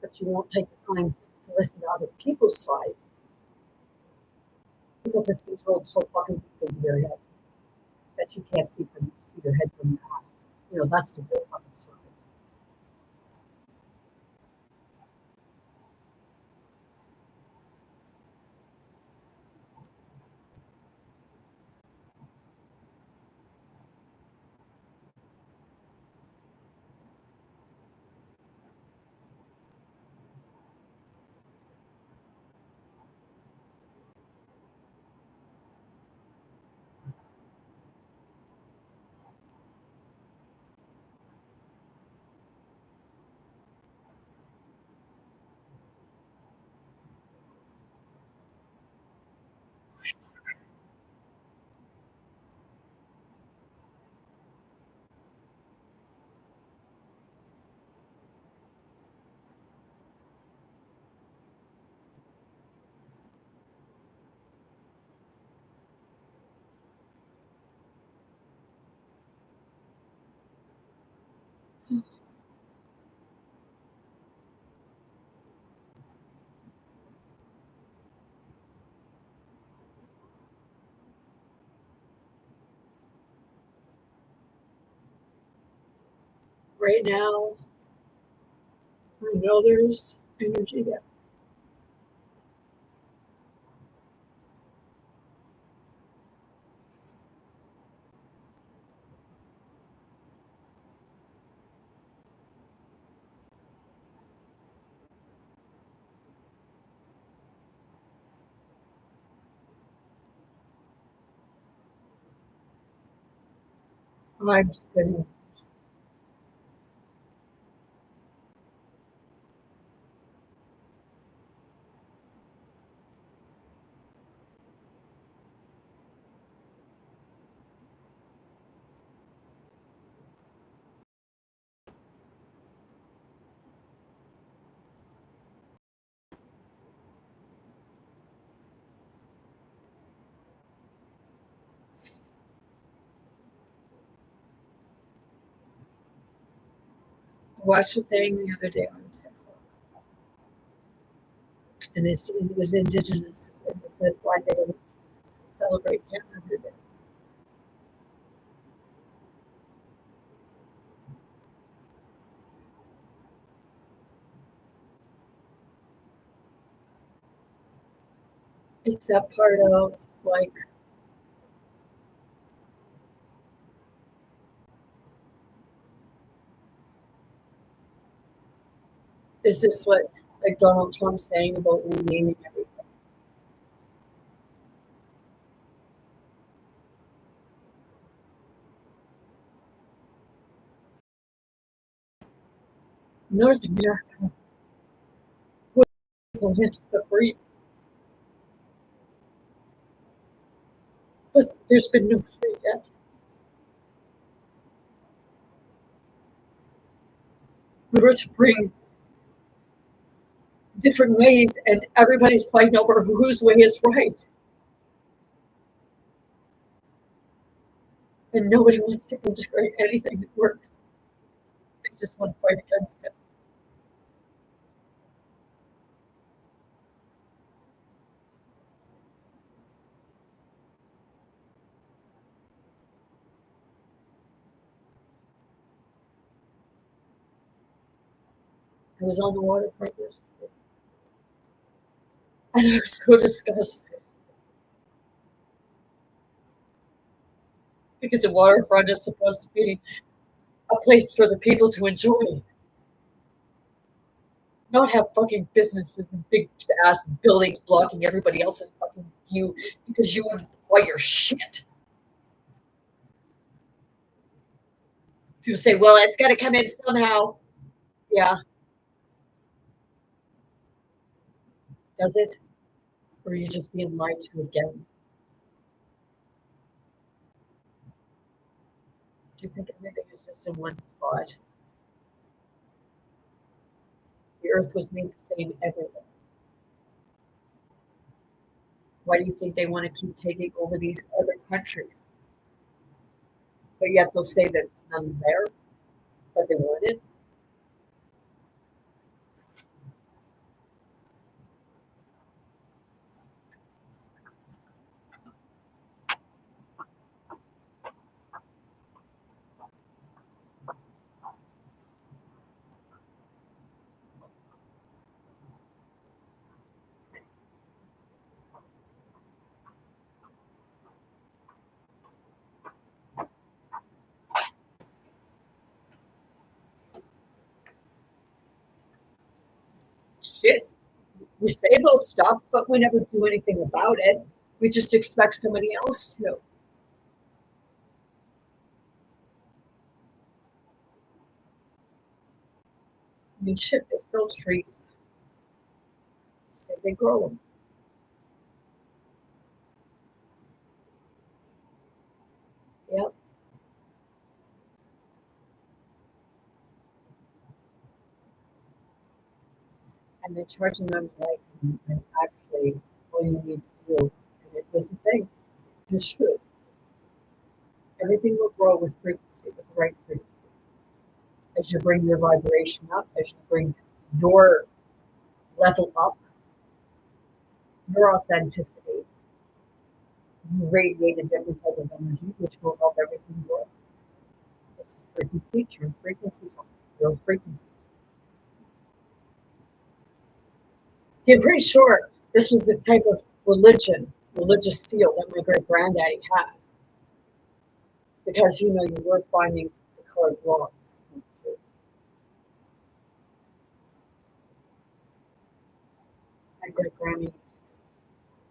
Speaker 1: but you won't take the time to listen to other people's side because it's been drilled so fucking deep into your head that you can't see your head from your eyes. You know, that's the real fucking circle. Right now, I know there's energy there. I'm sitting. I watched a thing the other day on TikTok, and it was indigenous, and they said why they don't celebrate Canada Day. It's that part of like, is this what like Donald Trump's saying about renaming everything? North America will hit the free, but there's been no free yet. We were to bring different ways, and everybody's fighting over whose way is right, and nobody wants to integrate anything that works. They just want to fight against it. I was on the waterfront yesterday, and I was so disgusted because the waterfront is supposed to be a place for the people to enjoy, not have fucking businesses and big ass buildings blocking everybody else's fucking view because you want to buy your shit. People say, well, it's got to come in somehow. Yeah. Does it? Or are you just being lied to again? Do you think everything is just in one spot? The earth was made the same everywhere. Why do you think they want to keep taking over these other countries? But yet they'll say that it's none there, but they want it. Shit. We say about stuff, but we never do anything about it. We just expect somebody else to. I mean, shit, they sell trees. Say they grow them. Yep. And they're charging them like, and actually, all you need to do, and it is a thing, it's true. Everything will grow with frequency, with the right frequency. As you bring your vibration up, as you bring your level up, your authenticity, you radiate a different type of energy, which will help everything grow. It's frequency, true frequency, real frequency. See, I'm pretty sure this was the type of religious seal that my great granddaddy had. Because you were finding the colored rocks. My great granny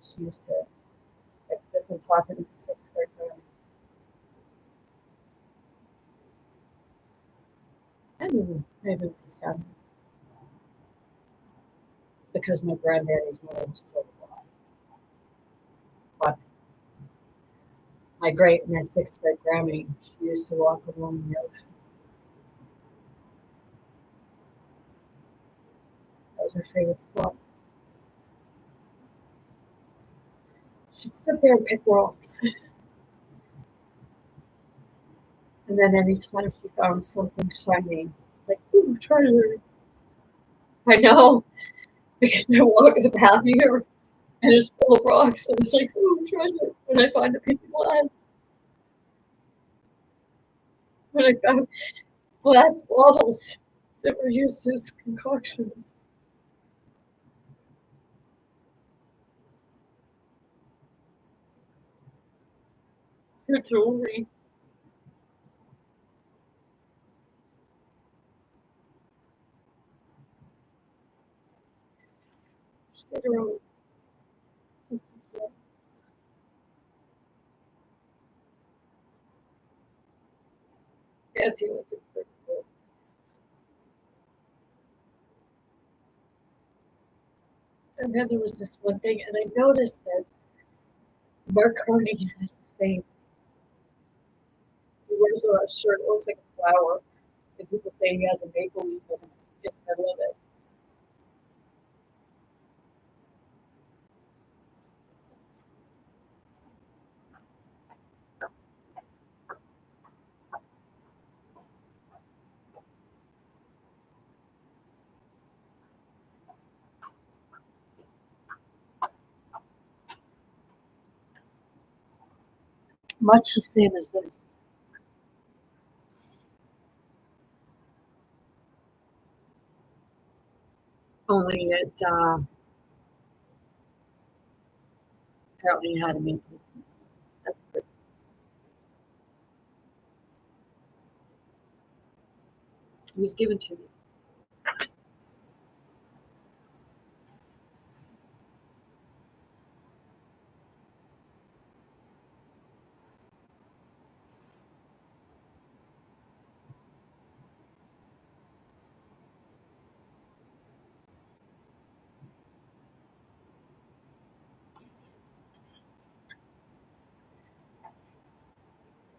Speaker 1: she used to like this and talking to the sixth grade granny. And maybe seven. Because my granddaddy's mother was still alive. But my sixth grade granny, she used to walk along the ocean. That was her favorite spot. She'd sit there and pick rocks. And then anytime she found something shiny, it's like, ooh, treasure. I know, because I walk the path here and it's full of rocks, and it's like, ooh, treasure. When I find a piece of glass, when I found glass bottles that were used as concoctions. Your jewelry. She had her own. This is what fancy was it. And then there was this one thing, and I noticed that Mark Carney has the same. He wears a shirt, it looks like a flower, and people say he has a maple leaf in it. I love it. Much the same as this. Only it apparently had a maple leaf. That's good. It was given to me.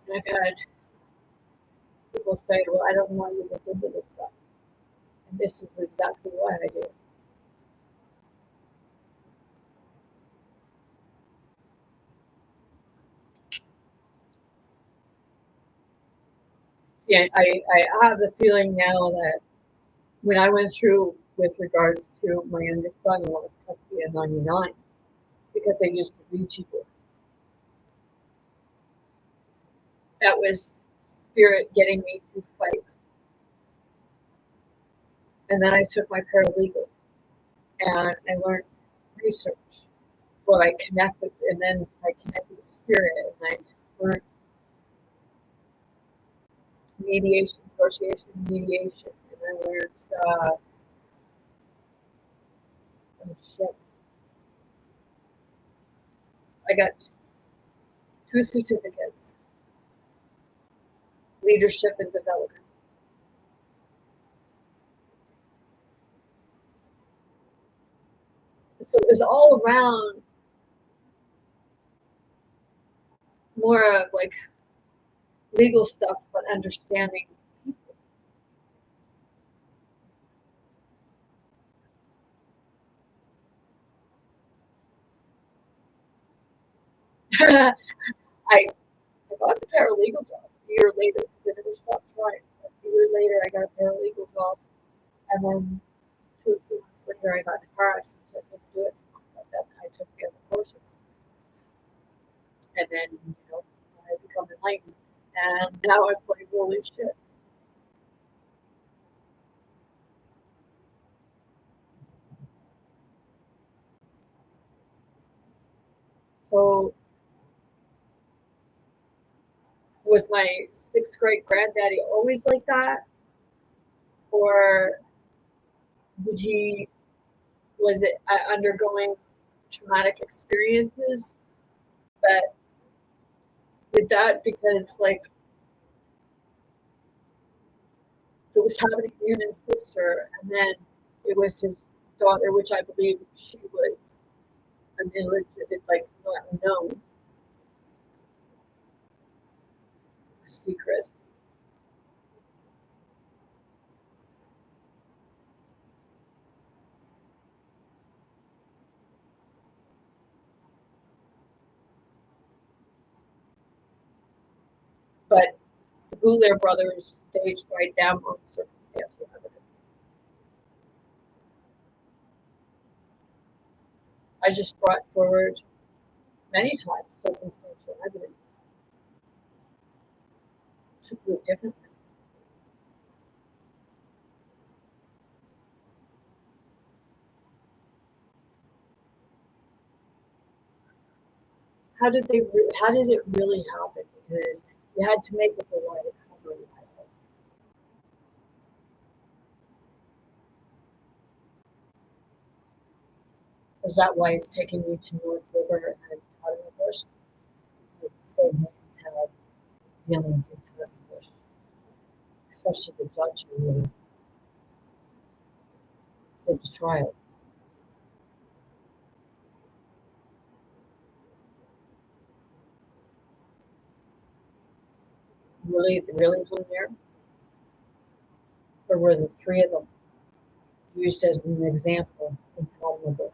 Speaker 1: And I've had people say, well, I don't want you to look into this stuff. And this is exactly why I do. Yeah, I have the feeling now that when I went through with regards to my youngest son who lost custody at 99, because I used the Ouija board, that was spirit getting me to fight. And then I took my paralegal and I learned research. Well, I connected, and then I connected with spirit, and I learned mediation, negotiation, mediation, and I learned, oh shit, I got 2 certificates, leadership and development. So it was all around more of like legal stuff, but understanding people. I got the paralegal job a year later because I never stopped trying. A year later, I got a paralegal job, and then 2 or 3 months later, I got in a car accident, so I couldn't do it anymore. But then I took the other courses, and then I become enlightened, and now it's like holy shit. So was my 6th grade granddaddy always like that, or did he was it undergoing traumatic experiences that did that? Because like it was happening to him and his sister, and then it was his daughter, which I believe she was an illegitimate, like not known secret. But the Boulay brothers staged right down on circumstantial evidence. I just brought forward many times circumstantial evidence to prove differently. How did it really happen? Because you had to make up a lie to cover it. Is that why it's taking me to North River and Totem Bush? It's the same hands have dealings in Totem Bush, especially the judge who did the trial. Really hung there? Or were the 3 of them used as an example in Totem Bush?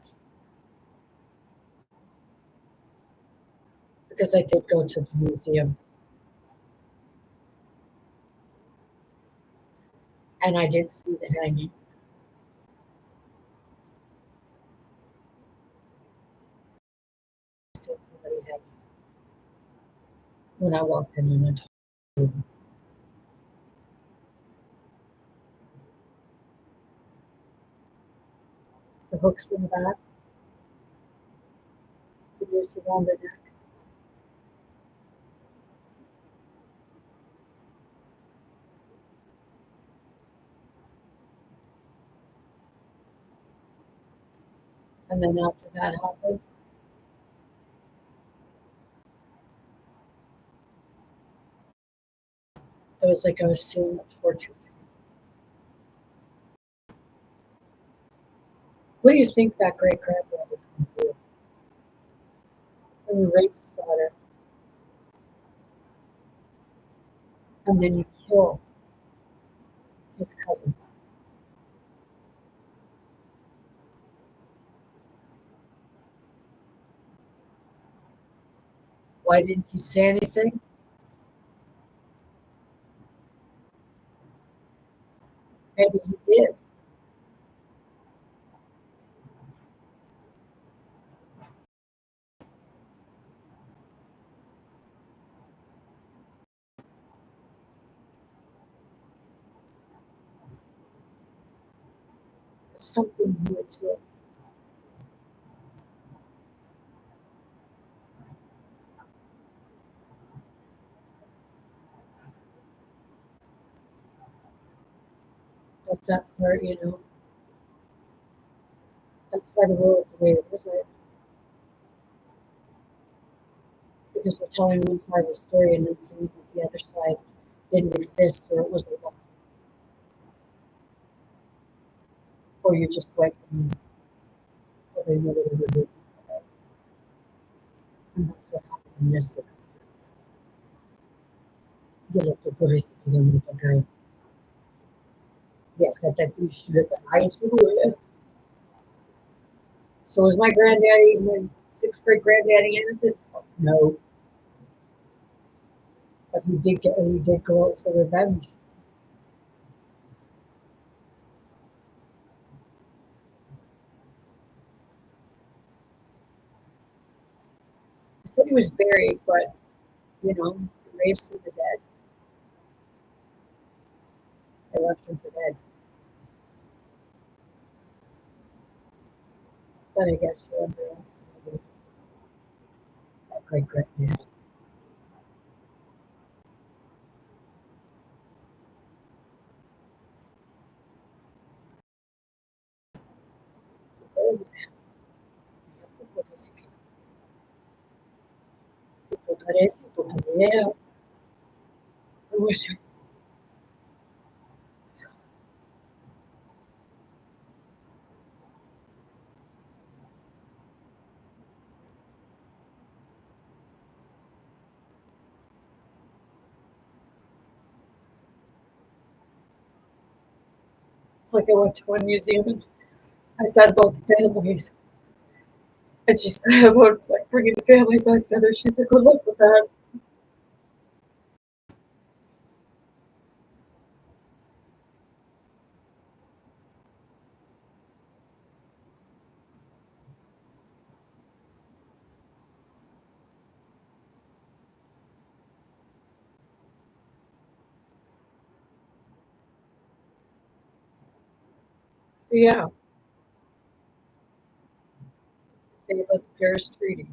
Speaker 1: Because I did go to the museum and I did see the hangings. Somebody had when I walked in and I told them. The hooks in the back, the noose around the neck. And then after that happened, it was like I was seeing a torture. What do you think that great granddad was going to do? When you rape his daughter, and then you kill his cousins. Why didn't he say anything? Maybe he did. Something's more to it. That's that part, you know. That's why the world is the way it is, right? Because we're telling one side of the story and then saying that the other side didn't exist or it was a lie. Or you just wipe them or they never would do. And that's what happened in this circumstance. Yo to por eso que yo me toca. Yes, I think we should have. I used to do it. So was my granddaddy, my sixth grade granddaddy innocent? No, but he did go out for revenge. He said he was buried, but you know, raised from the dead. They left him for dead. But I guess you underestimated that great granddaddy. Oh, tipo parece, tipo é. Eu acho it's like I went to one museum and I said about the families, and she said about like bringing the family back together. She's like, "Good luck with that." So yeah, say about the Paris Treaty.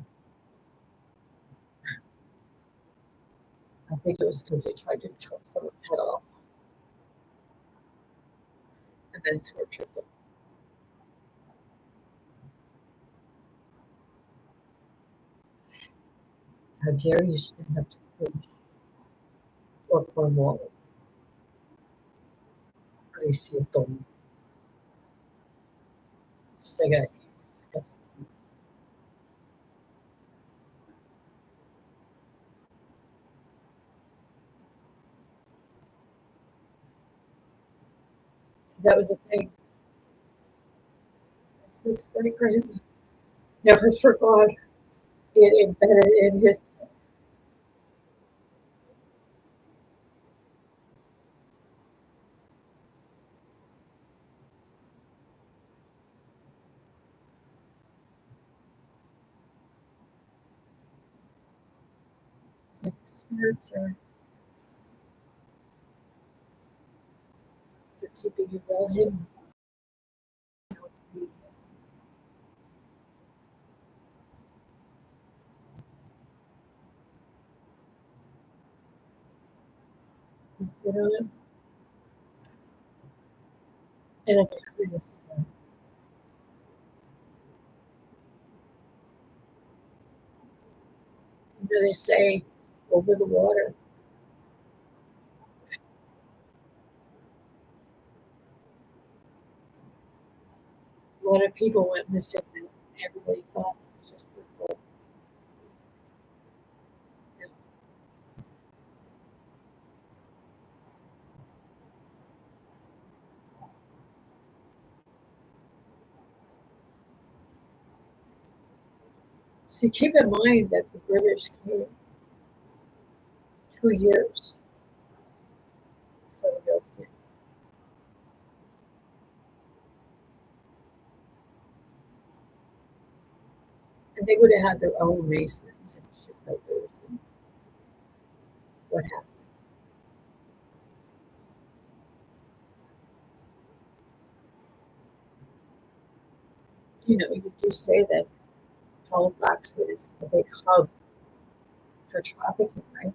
Speaker 1: I think it was because they tried to chop someone's head off and then tortured them. How dare you stand up to the British or Cornwallis? Greasy bum. Just like I disgusting. So that was a thing. Sixth grade never forgot it embedded in his spirits are for keeping it well hidden. You sit on it and I get curious about
Speaker 2: They say over the water. A lot of people went missing, and everybody thought it was just their fault. Yeah. See, keep in mind that the British came 2 years before the Europeans, and they would have had their own masons and shipbuilders. And what happened? You do say that Halifax is a big hub for trafficking, right?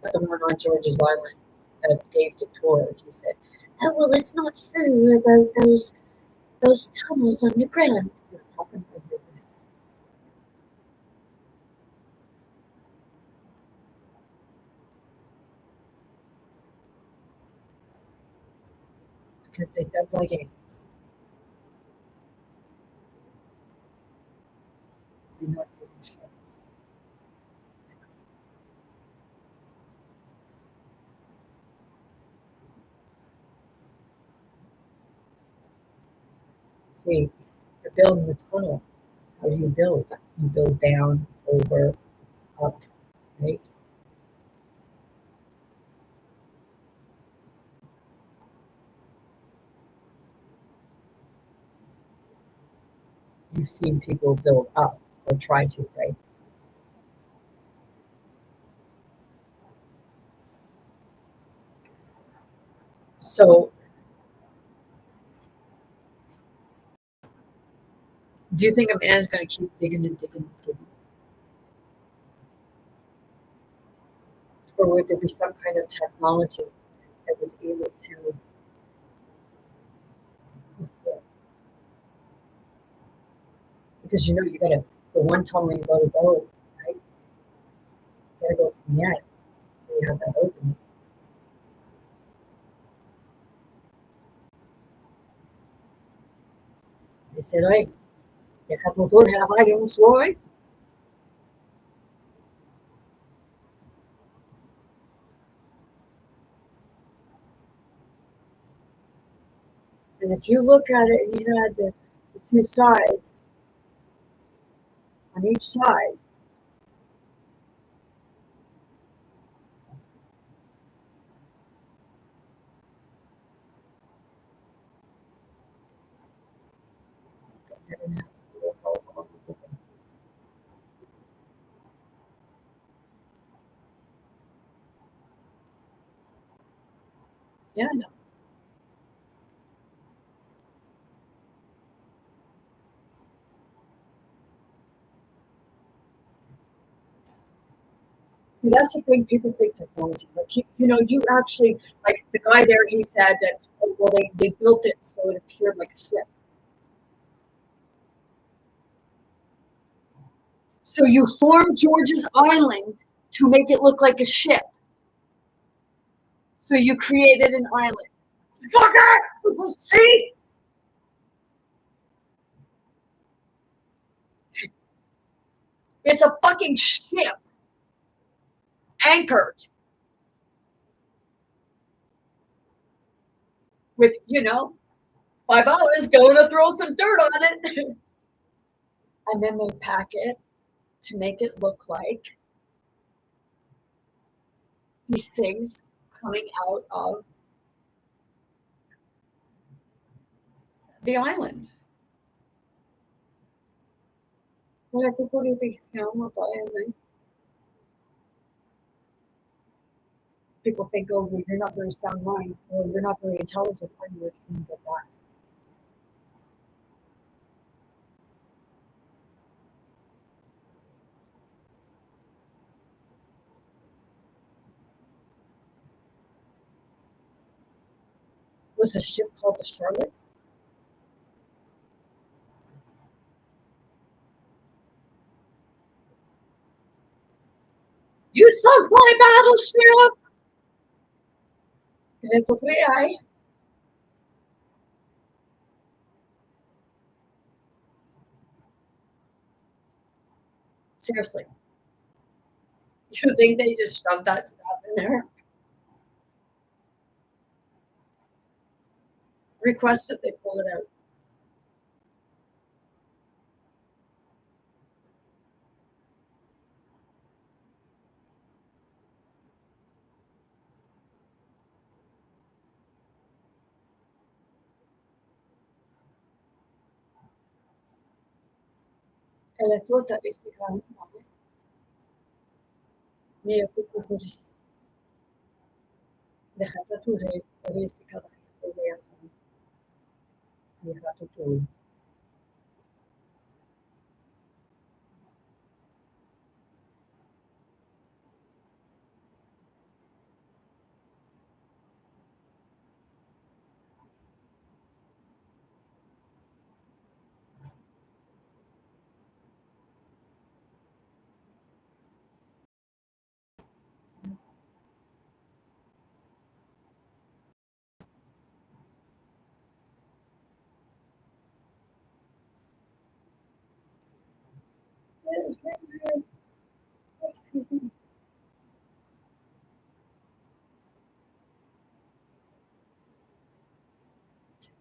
Speaker 2: Like the one on George's Island that Dave Victoria, he said, "Oh well, it's not true about those tunnels underground." You're fucking ridiculous. Because they dug like ants. They're not using shovels. See, you're building the tunnel. How do you build? You build down, over, up, right? You've seen people build up or try to, right? So, do you think a man's going to keep digging and digging and digging? Or would there be some kind of technology that was able to, because you got to, the one tunnel you got to go, right? You got to go to the end. So you have that open. They said, "Hey, you have to go to have I don't slow." And if you look at it and you had the two sides, on each side, yeah, no. See, that's the thing. People think technology. Like, you actually, like the guy there, he said that, oh, well, they built it so it appeared like a ship. So you formed George's Island to make it look like a ship. So you created an island. Fucker! See? It's a fucking ship anchored with, $5 going to throw some dirt on it. And then they pack it to make it look like these things coming out of the island. Well, what do you think is going on? And then people think, oh, well, you're not very sound mind, or you're not very intelligent. How do you get that? Was the ship called the Charlotte? You sunk my battleship! Pinatuloy. Seriously. You think they just shoved that stuff in there? Request that they pull it out. Electrostatica. Mie cucu cursi. Dejate tu re, resi cada idea. Dejate tu.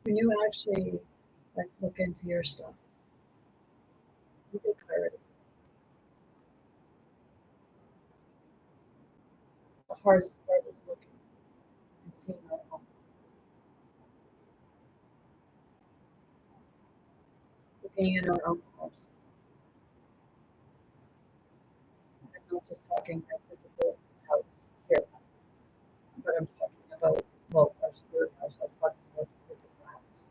Speaker 2: When you actually like look into your stuff, you get clarity. The hardest part is looking and seeing our own. Looking in our own hearts. I'm not just talking about physical health here, but I'm talking about, well, our spirit house. I'm talking about the physical house.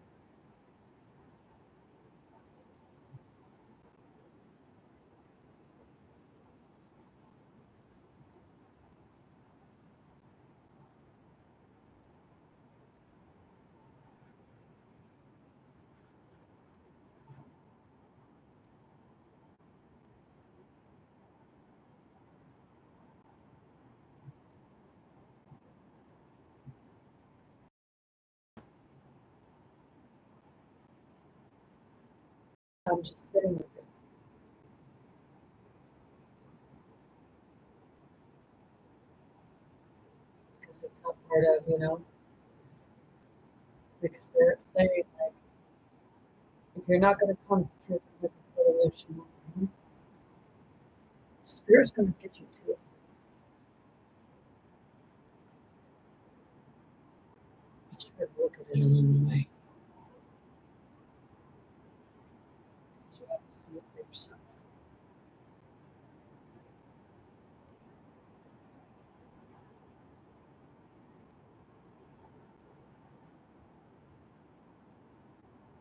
Speaker 2: I'm just sitting with it. Because it's not part of, the spirit saying, like, if you're not going to come to truth and reconciliation, spirit's going to get you to it. But you better look at it along the way. Because you have to see it for yourself.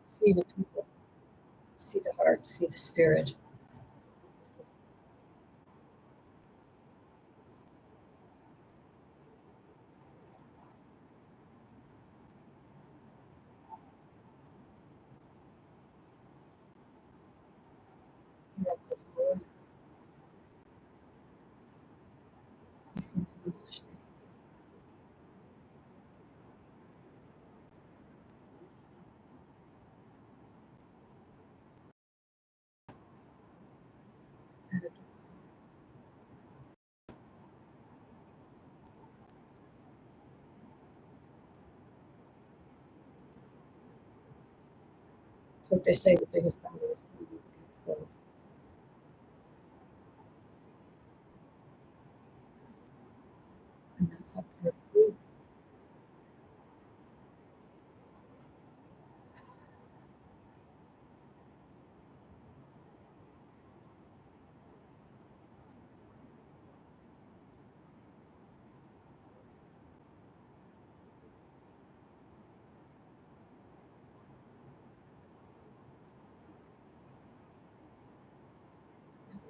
Speaker 2: See the people, see the heart, see the spirit. So if they say the biggest battle is going to be against the world. And that's up to you.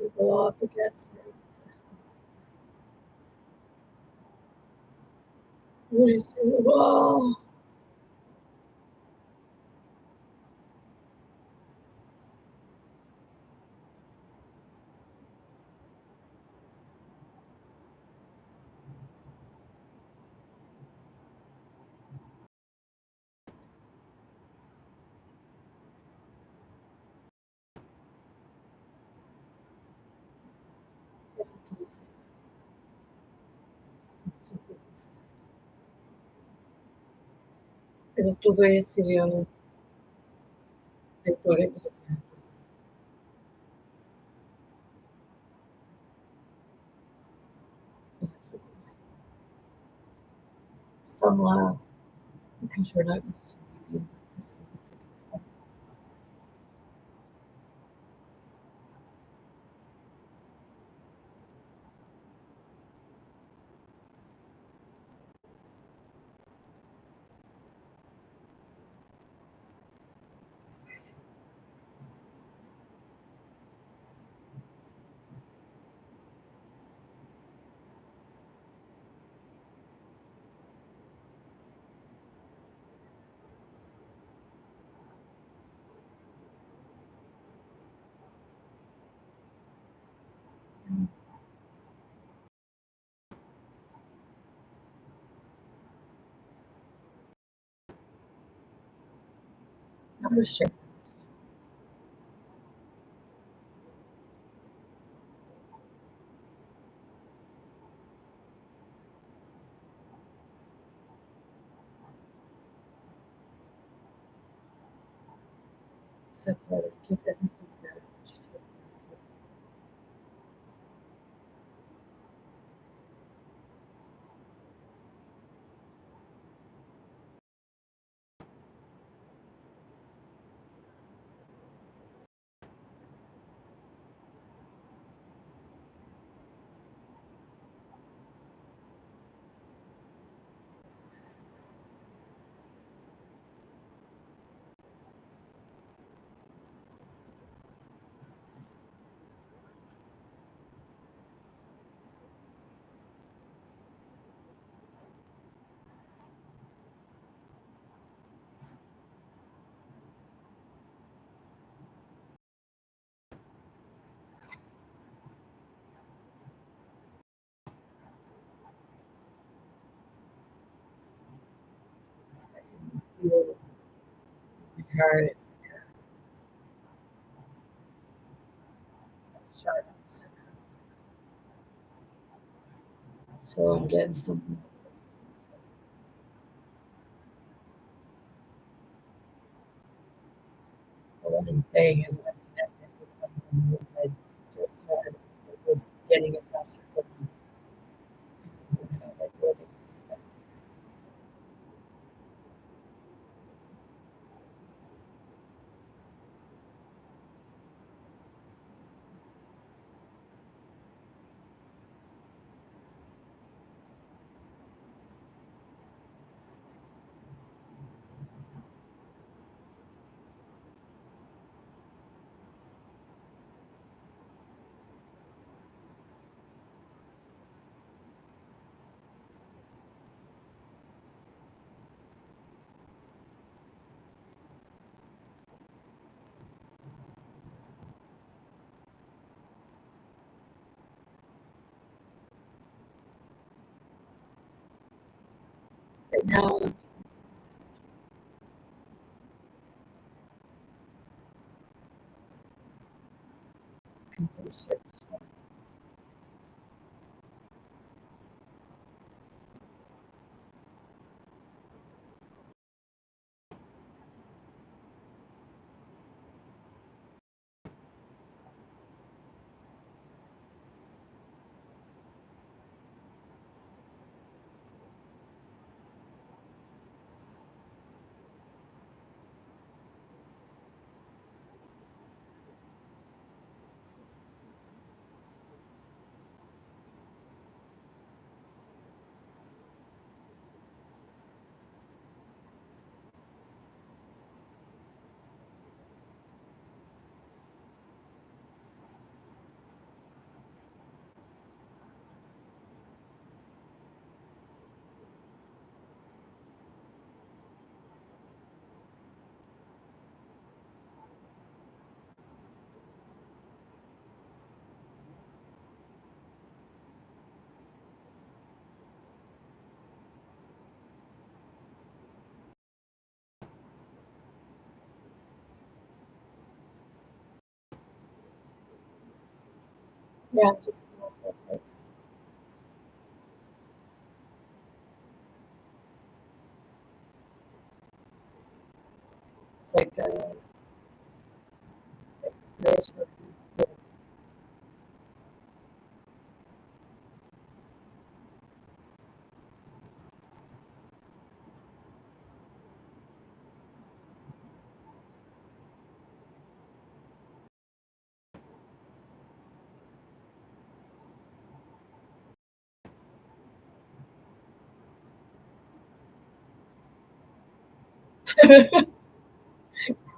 Speaker 2: We go up against it. We say, whoa. Pero todo esse leitura de some laugh because you're not used to being like this. I'm sure. Separate, give everything back. I can feel my heart. It's like a sharp. So I'm getting something. But what I'm saying is I'm connected to someone who had just had, it was getting it faster than like what they suspect. Right now, I'm looking for a certain spot. Yeah, I'm just like spiritual.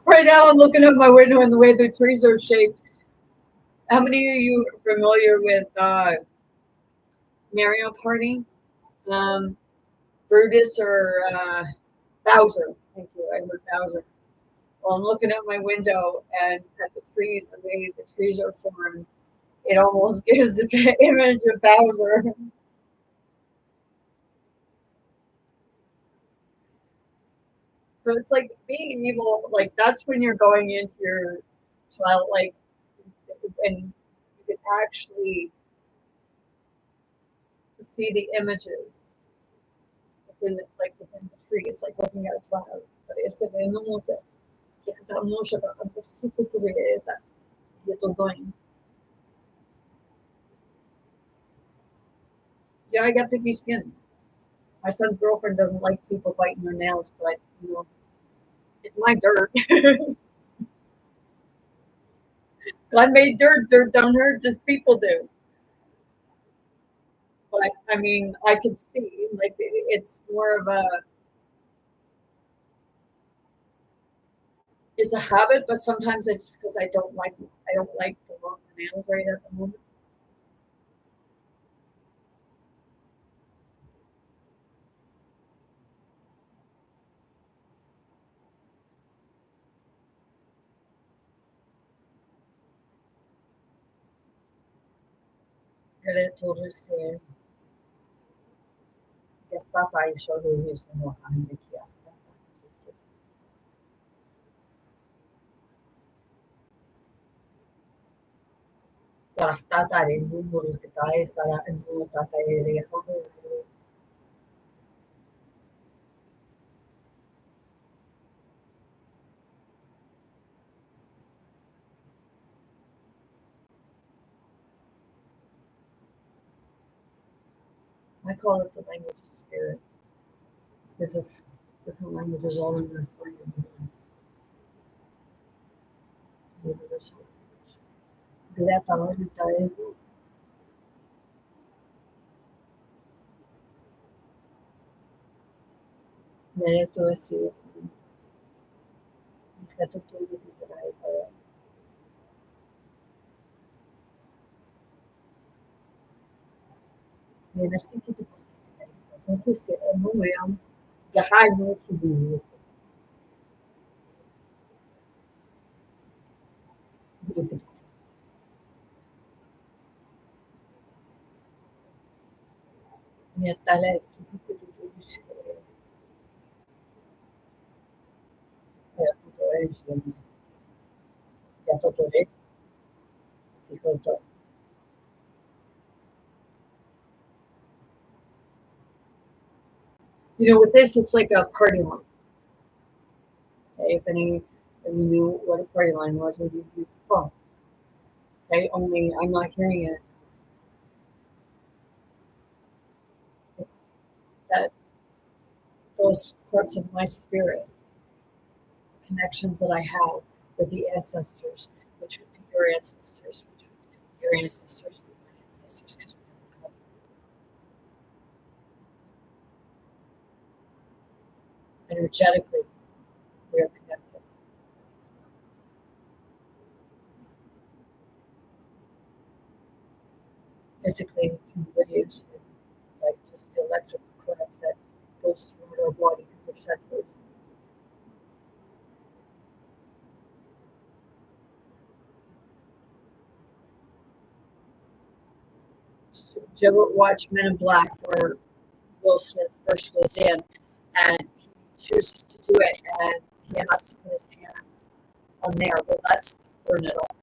Speaker 2: Right now, I'm looking out my window and the way the trees are shaped. How many of you are familiar with Mario Party? Brutus or Bowser? Thank you. I heard Bowser. Well, I'm looking out my window and at the trees, the way the trees are formed, it almost gives the image of Bowser. So it's like being evil, like that's when you're going into your child, like, and you can actually see the images within the trees, like looking at a cloud. But ese ve no mucho, que está mucho, but I'm super curious that you're going. Yeah, I got thicky skin. My son's girlfriend doesn't like people biting their nails, but it's my dirt. God made dirt. Dirt don't hurt, just people do. But I mean, I could see like it's more of a it's a habit, but sometimes it's because I don't like the long nails right at the moment. Ele todo se que papai chorou isso no ano aqui. Tata rin bumuru kita sa ang tata rin ako. I call it the language of spirit because it's different languages all in there for you. Universal language. Kaya tawag na tayo. Narito si katutulog ko na ito. May nasiki ko. Kung si ano mo yung gahay mo sibuyo. Niya tala tutulog ko. Kaya ko ay siya. Katutulog. Si Koto. With this, it's like a party line. Okay, if any of you knew what a party line was, when you use the phone. Okay, only I'm not hearing it. It's that those parts of my spirit, connections that I have with the ancestors, which would be your ancestors, which would be your ancestors, would be my ancestors, because energetically we are connected. Physically through waves, and like just the electrical currents that goes through our body because they're sensitive. Did you ever watch Men in Black where Will Smith first was in and he chooses to do it and he has to put his hands on there? Well, that's burn it all.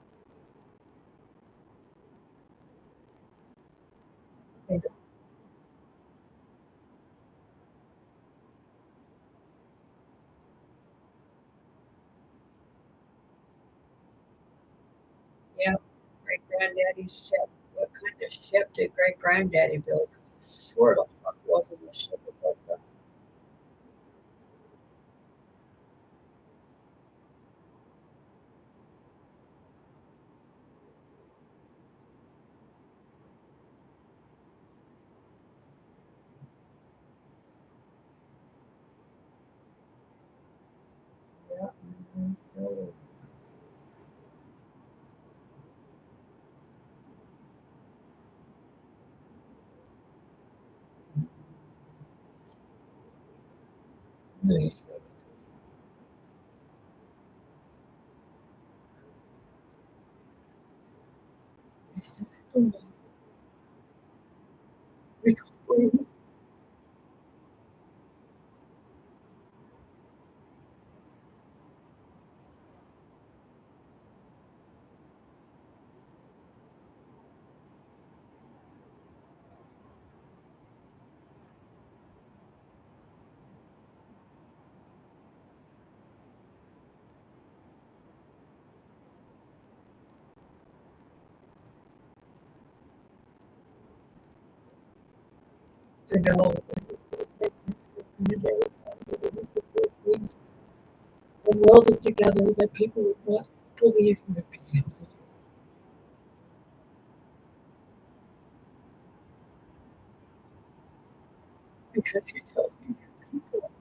Speaker 2: granddaddy's ship. What kind of ship did great granddaddy build? Because sure the fuck wasn't a ship above them. Yeah, so nice. I said, I don't know. I know it's business for granddaddy time, things and welded together that people would not believe would be able to do. Because he tells me people.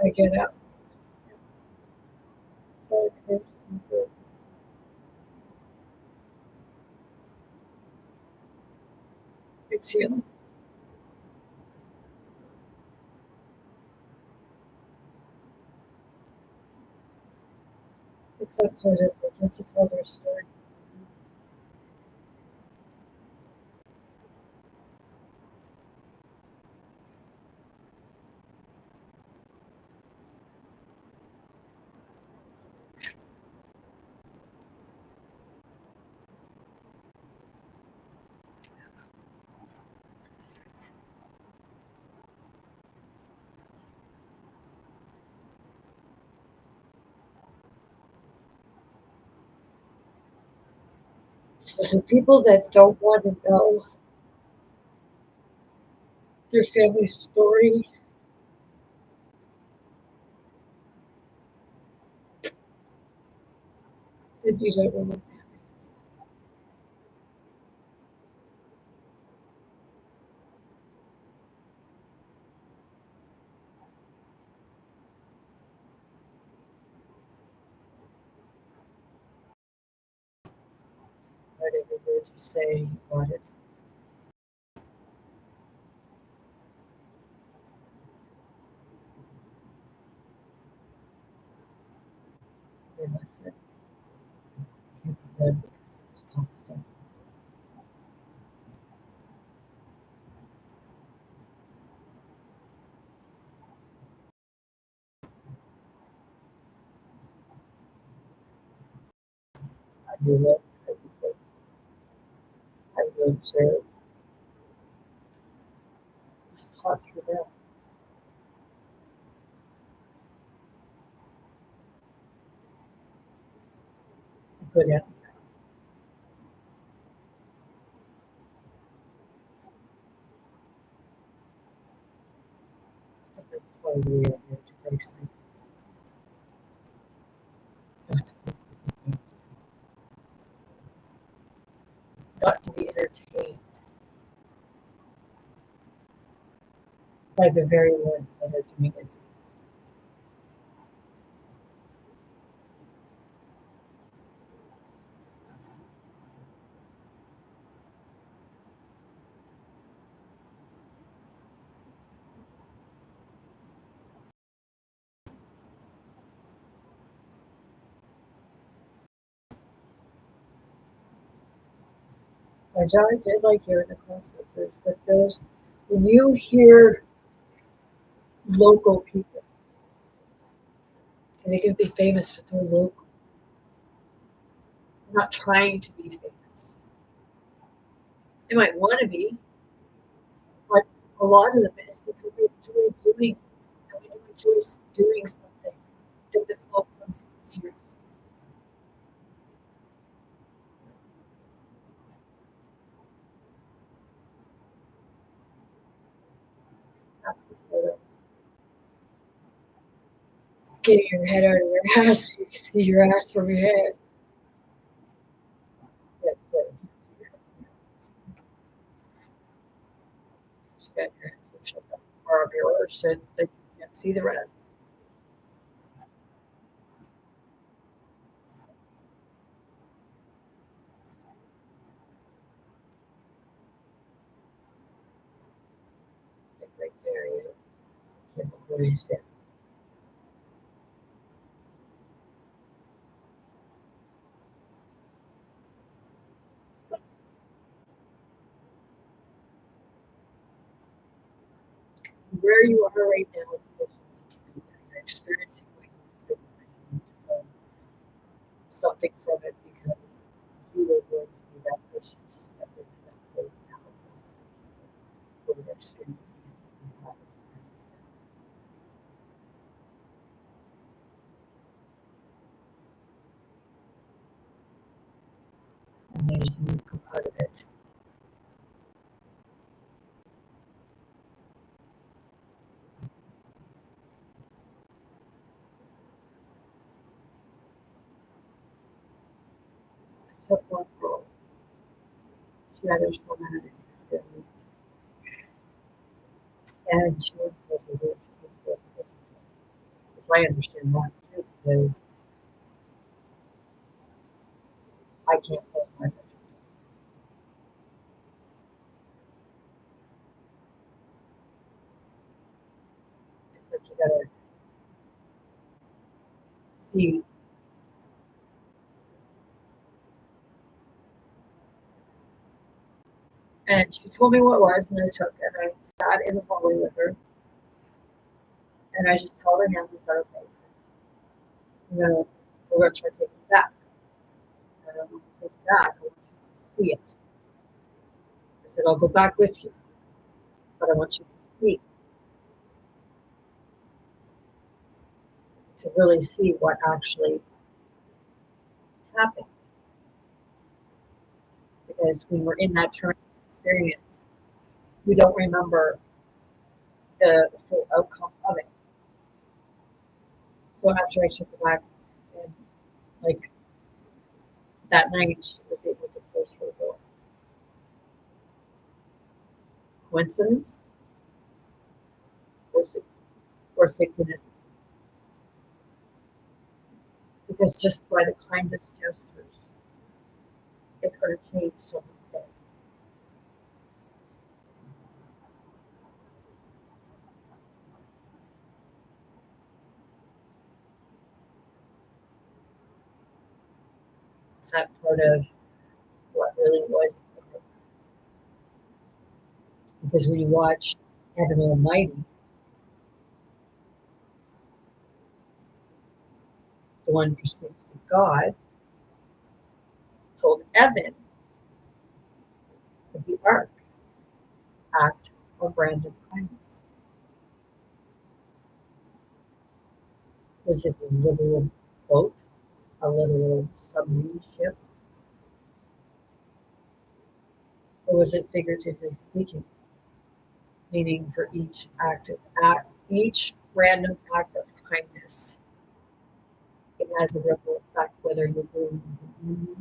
Speaker 2: I get out. So okay. It's healing. It's that part of it. Let's just tell their story. So the people that don't want to know their family story, then you don't know what family is. Whatever word you say, you got it. They must have given them because it's constant. I knew it. I will observe. Just talk through that. Good at it. That's why we are here to break cycles, not to be games, not to be entertained by the very ones that are doing it to us. I did like hearing the concerts, but those, when you hear local people, and they can be famous, but they're local, they're not trying to be famous. They might want to be, but a lot of them is because they enjoy doing, and when you enjoy doing something, then this all comes easier. That's the part of getting your head out of your ass. You can see your ass from your head. That's what you can see your head from your ass. You got your head so shut up, far up your arse that you can't see the rest. It's like right there, you can't look where you sit. Where you are right now, you need to be there. You're experiencing what you experience. You need to learn something from it because you are going to be that person to step into that place to help those who are experiencing it and have experienced it. And as you come out of it, I took one girl. She had a traumatic experience, and she went to the which I understand that too because I can't close my eyes. It's like you gotta see. And she told me what it was, and I took it. And I sat in the hallway with her, and I just held her hands and said, "Okay, we're gonna try taking it back. I don't want to take it back. I want you to see it." I said, "I'll go back with you, but I want you to see, to really see what actually happened." Because when we're in that traumatic experience, we don't remember the full outcome of it. So after I took her back, and like that night, she was able to close her door. Coincidence or, or synchronicity? Because just by the kindest gestures, it's going to change someone's day. Is that part of what really was? Because when you watch Heaven Almighty, the one perceived to be God, told Evan of the ark, act of random kindness. Was it a literal boat, a literal submarine ship, or was it figuratively speaking? Meaning for each random act of kindness, it has a ripple effect, whether you're doing it with an animal,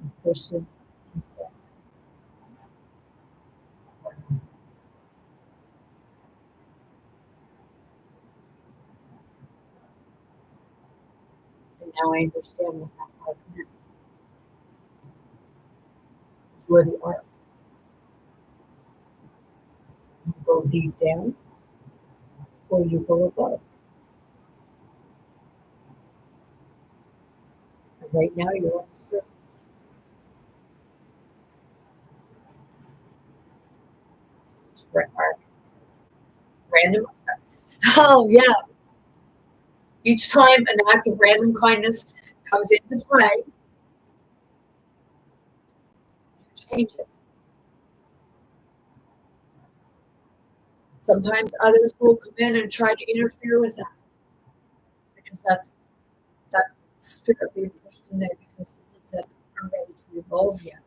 Speaker 2: a person, insect. And now I understand what that arc meant. You are the arc. You go deep down, or you go above. And right now you're on the surface. Random. Oh yeah. Each time an act of random kindness comes into play, you change it. Sometimes others will come in and try to interfere with that because that's that spirit being pushed in there because it's not ready to evolve yet.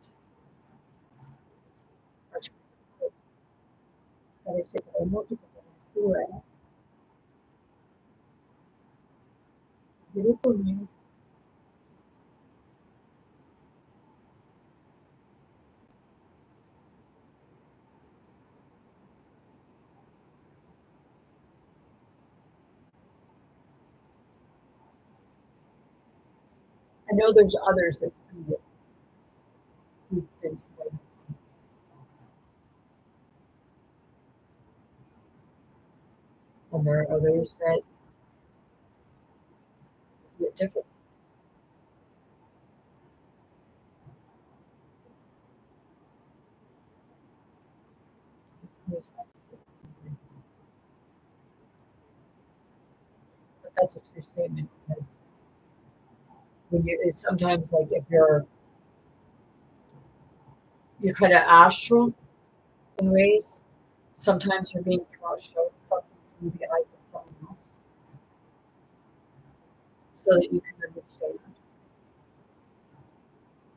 Speaker 2: Parece que hay mucho que basura. Grupo mío. I know there's others that see it, see things like this. And there are others that see it differently. But that's a true statement because when it's sometimes like if you're kind of astral in ways, sometimes you're being shown something through the eyes of someone else so that you can understand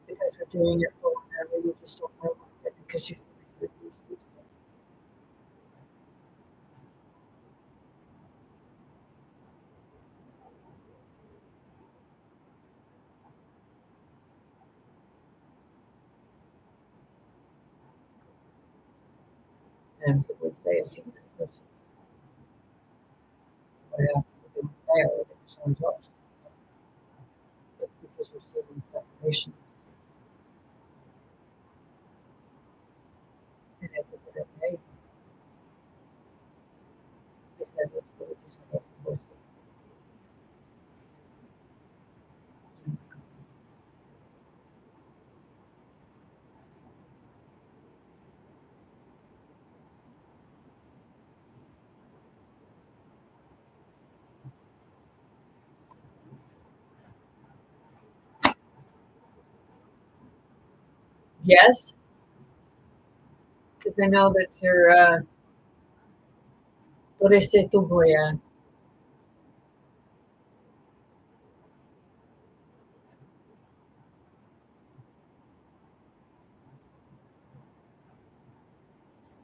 Speaker 2: because you're doing it for whatever you just don't realize it because you think you're used to it. And people would say, I see this person. But I have to be there with it someone else. It's because you're seeing separation. And I think that okay. They said it's really just about the person. Yes, because I know that you're what I say to Goya.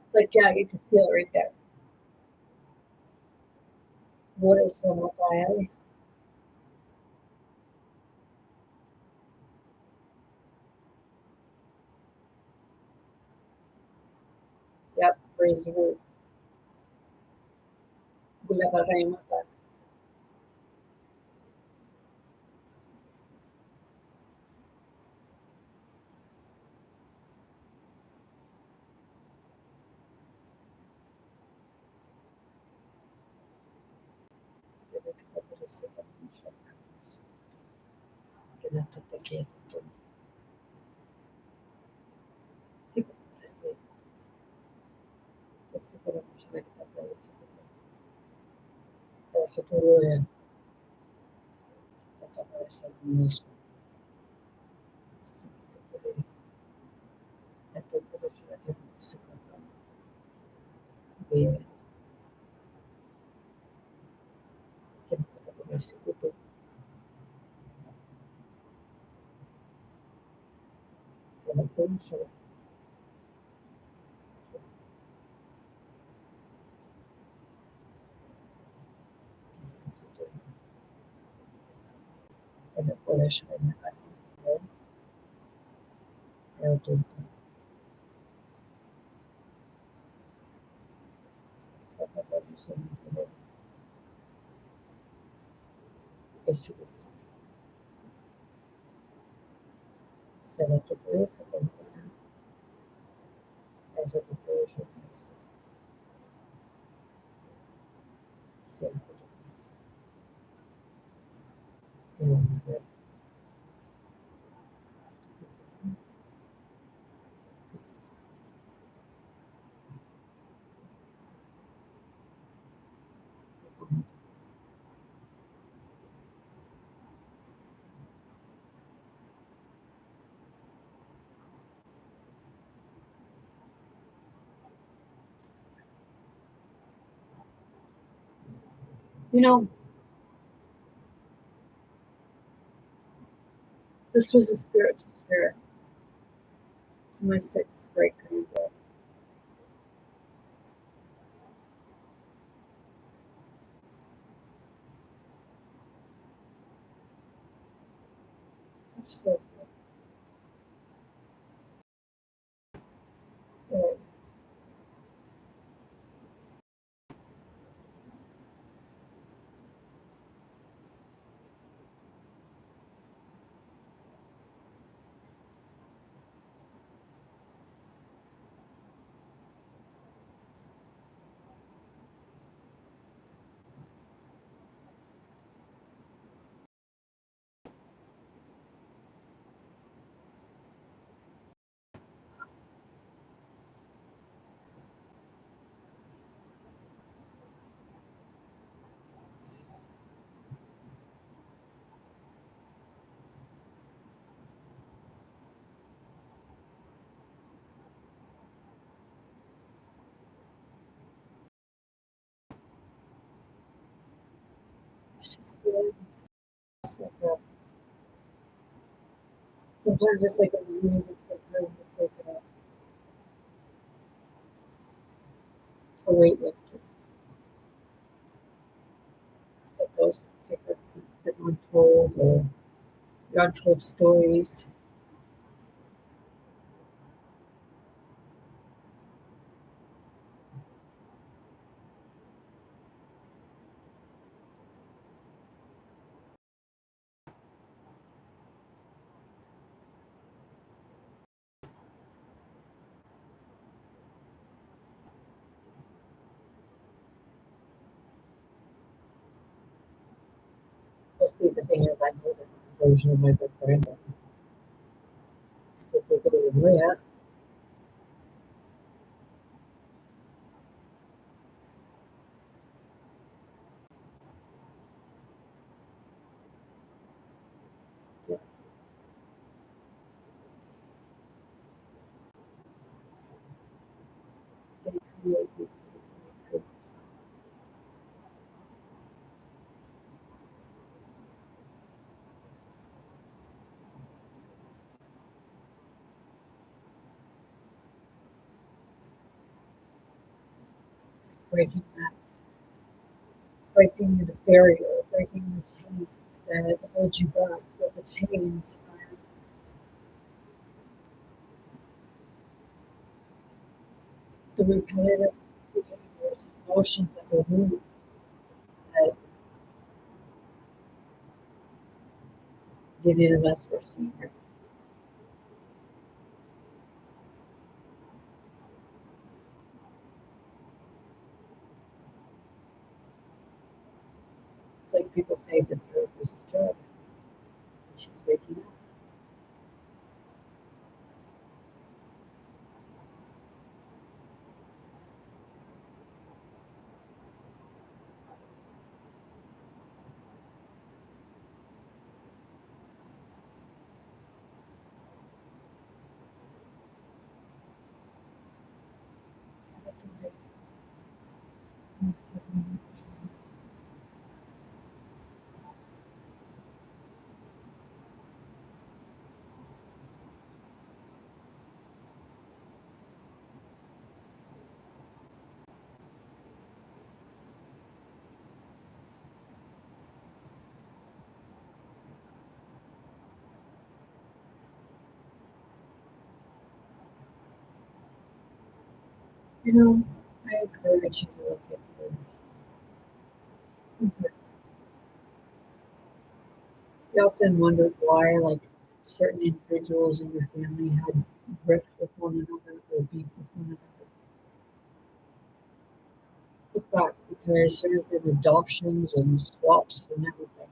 Speaker 2: It's like, yeah, you can feel it right there. What is so much? Yep, praise the Lord. Gula pa kayo mata. You know, this was a spirit to spirit to my sixth great granddad. So good. It's just good. It's like sometimes it's like a really good sometimes it's like a weightlifter. It's like those secrets that been untold or the untold stories. Mostly the thing is I know the version of my great granddad. So they go, yeah, yeah, they create breaking that, breaking the barrier, breaking the chains that hold you back, but the chains are the repetitive behaviors, emotions that we move that give you the best we're seeing here. It's like people say that the earth is dead and she's waking up. You know, I encourage you to look at your. You often wondered why, like, certain individuals in your family had rift with one another or beef with one another. Look back because there have been adoptions and swaps and everything.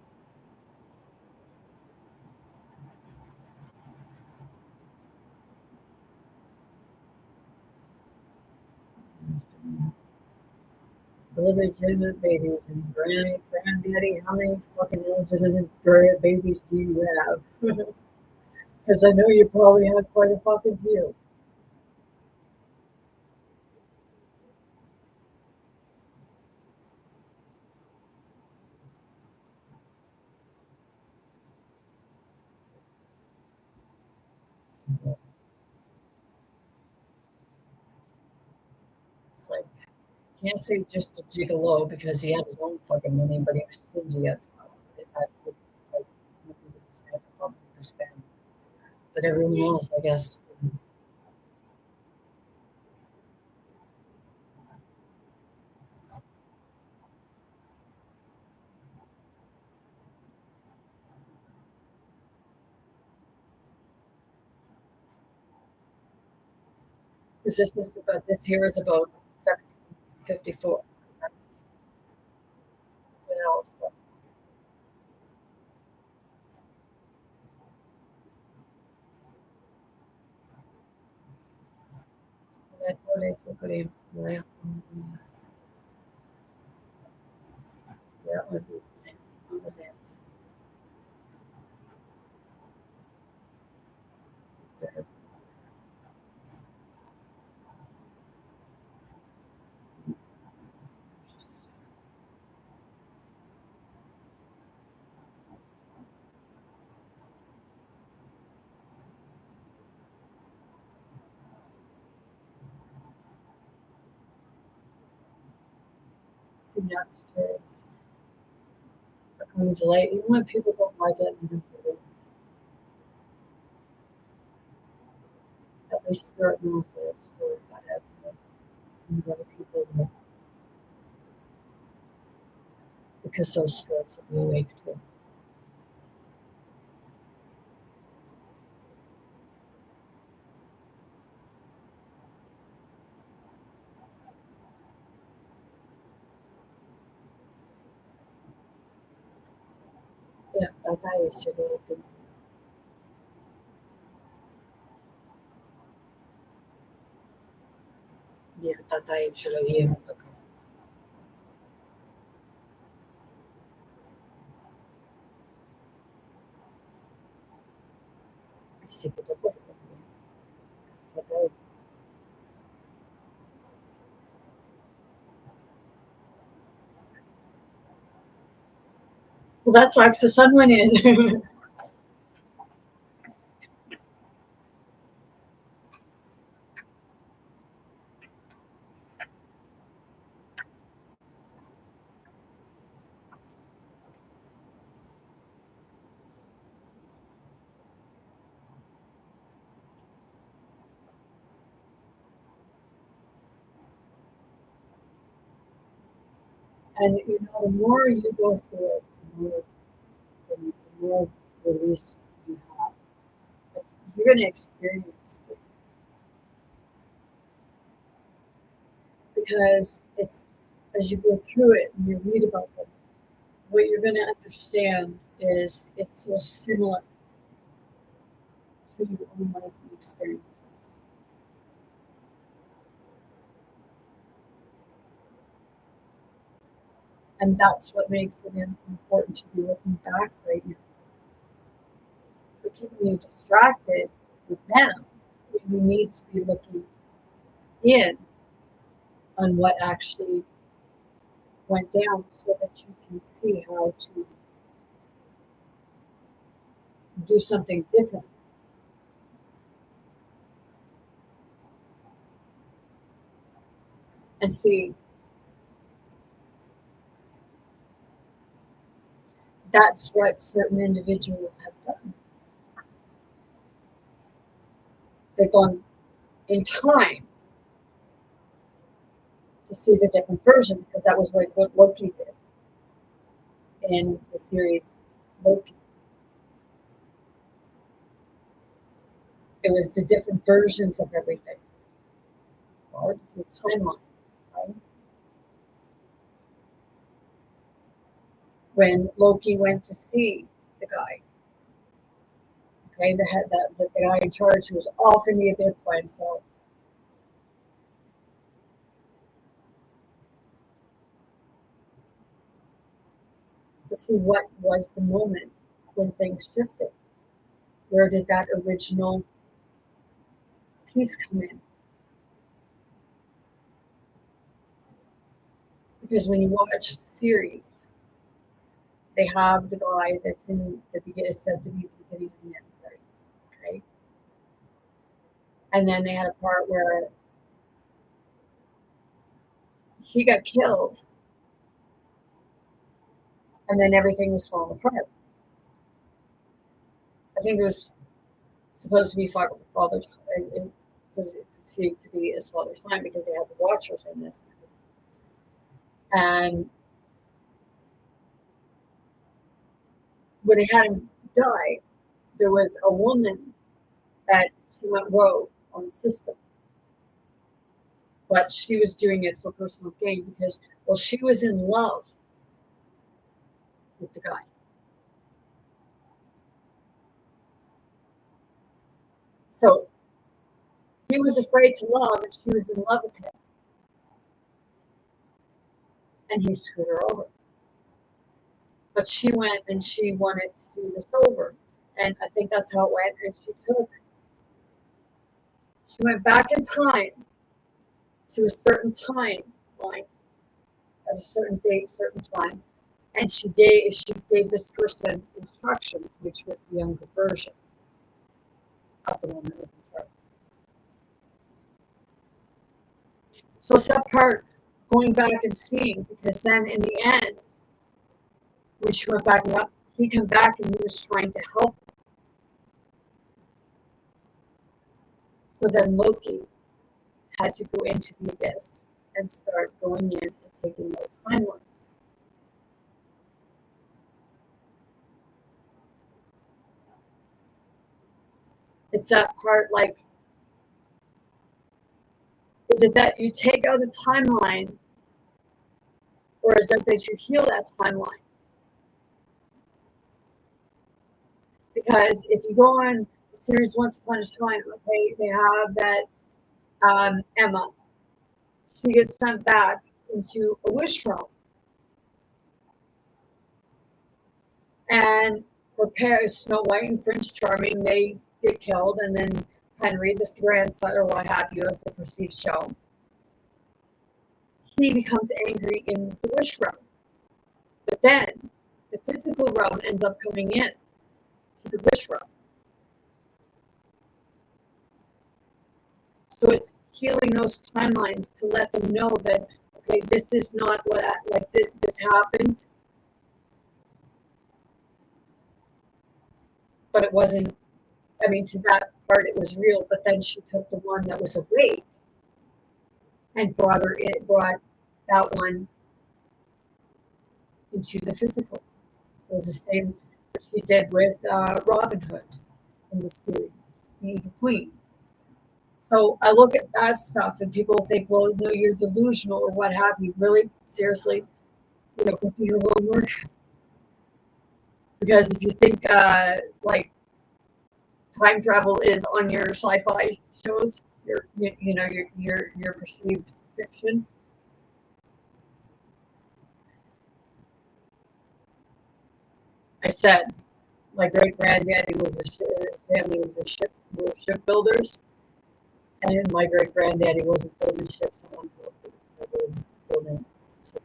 Speaker 2: There's been illegitimate babies and granddaddy, how many fucking illegitimate babies do you have? Because I know you probably have quite a fucking few. It's like, can't say just a gigolo because he had his own fucking money, but he was stingy at the time. Like, nothing to say about to spend. But everyone else, I guess. Because this here is about 1754. That's what else. Yeah, it was it. See, that's stories are coming to light. Even when people don't like it, at least Spirit knows the story about it. And other people will, because those spirits will be awake too. Yeah, that guy is really good. Yeah, that guy is really good. Sí, que tocó. Well, that's like the sun went in. And you know, the more you go through it, the more release you have. Like, you're going to experience things because it's as you go through it and you read about them, what you're going to understand is it's so similar to your own life experiences. And that's what makes it important to be looking back right now. For keeping you distracted with them, you need to be looking in on what actually went down so that you can see how to do something different. And see, that's what certain individuals have done. They've gone in time to see the different versions because that was like what Loki did in the series Loki. It was the different versions of everything, or the timelines, right? When Loki went to see the guy, okay, the guy in charge who was off in the abyss by himself. But see, what was the moment when things shifted? Where did that original piece come in? Because when you watch the series, they have the guy that's in the beginning, said to be the beginning and the end, right? Okay. And then they had a part where he got killed, and then everything was falling apart. I think it was supposed to be father time. It was perceived to be his father's time because they had the Watchers in this. And when they had him die, there was a woman that she went rogue on the system. But she was doing it for personal gain because, well, she was in love with the guy. So he was afraid to love, and she was in love with him. And he screwed her over. But she went and she wanted to do this over. And I think that's how it went. And she went back in time to a certain time, like at a certain date, certain time. And she gave this person instructions, which was the younger version of the one that was in charge. So it's that part going back and seeing, because then in the end, when she went back up, he came back and he was trying to help. So then Loki had to go into the abyss and start going in and taking those timelines. It's that part, like, is it that you take out a timeline, or is it that you heal that timeline? Because if you go on the series Once Upon a Time, okay, they have that Emma. She gets sent back into a wish realm. And her parents, Snow White and Prince Charming, they get killed, and then Henry, this grandson or what have you of the perceived show, he becomes angry in the wish realm. But then the physical realm ends up coming in to the wish realm. So it's healing those timelines to let them know that, okay, this is not what, like, this happened, but it wasn't. I mean, to that part, it was real. But then she took the one that was awake and brought that one into the physical. It was the same that she did with Robin Hood in the series, the Evil Queen. So I look at that stuff, and people think, well, no, you're delusional or what have you. Really, seriously, go do your homework. Because if you think like time travel is on your sci-fi shows, your perceived fiction. I said my great granddaddy was were shipbuilders, and my great granddaddy wasn't building ships. Someone was building ships.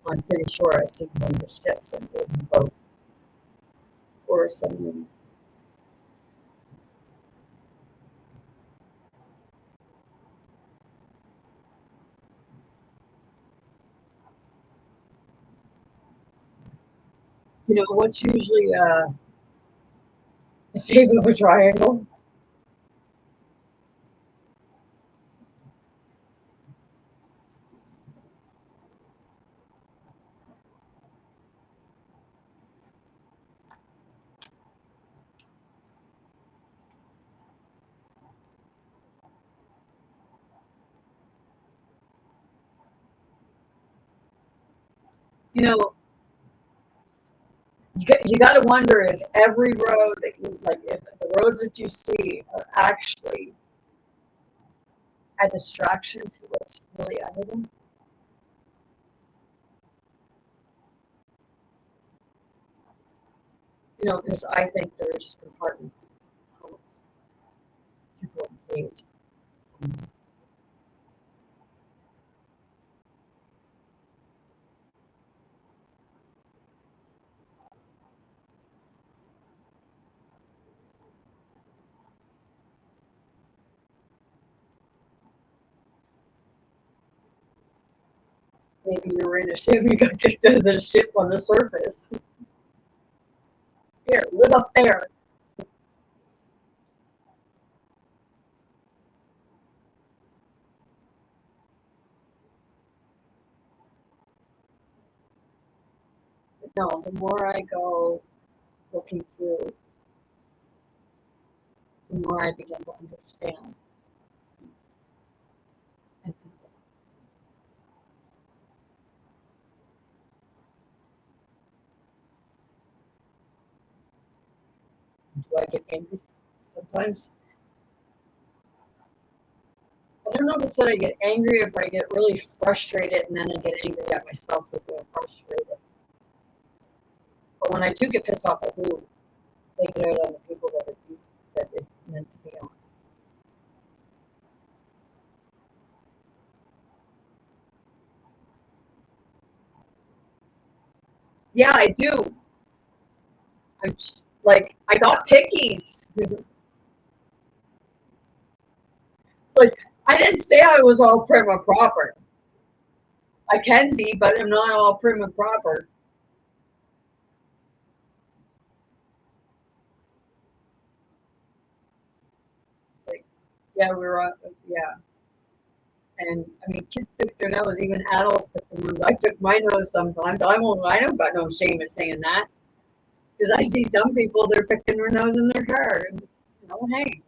Speaker 2: I'm pretty sure I've seen one of the ships and building a boat or something. What's usually the shape of a triangle? You got to wonder if every road that you like, if the roads that you see are actually a distraction to what's really under them. Because I think there's compartments, tunnels, to go in caves. maybe you were in a ship, you got kicked out of the ship on the surface. Here, live up there. But no, the more I go looking through, the more I begin to understand things and people. Do I get angry sometimes? I don't know if it's that I get angry, if I get really frustrated, and then I get angry at myself for being frustrated. But when I do get pissed off, I do take it out on the people that it's meant to be on. Yeah, I do. I'm like, I got pickies. Like, I didn't say I was all prim and proper. I can be, but I'm not all prim and proper. It's like, yeah, yeah. And I mean, kids pick their nose, even adults pick their nose. I pick my nose sometimes. I don't got no shame in saying that. Because I see some people, they're picking their nose in their car. And, hey.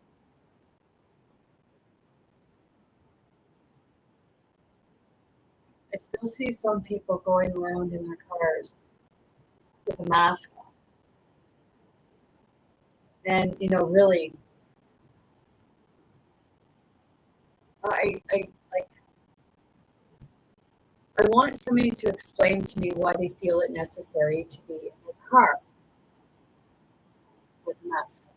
Speaker 2: I still see some people going around in their cars with a mask on. And, really, I like, I want somebody to explain to me why they feel it necessary to be in a car with a mask on.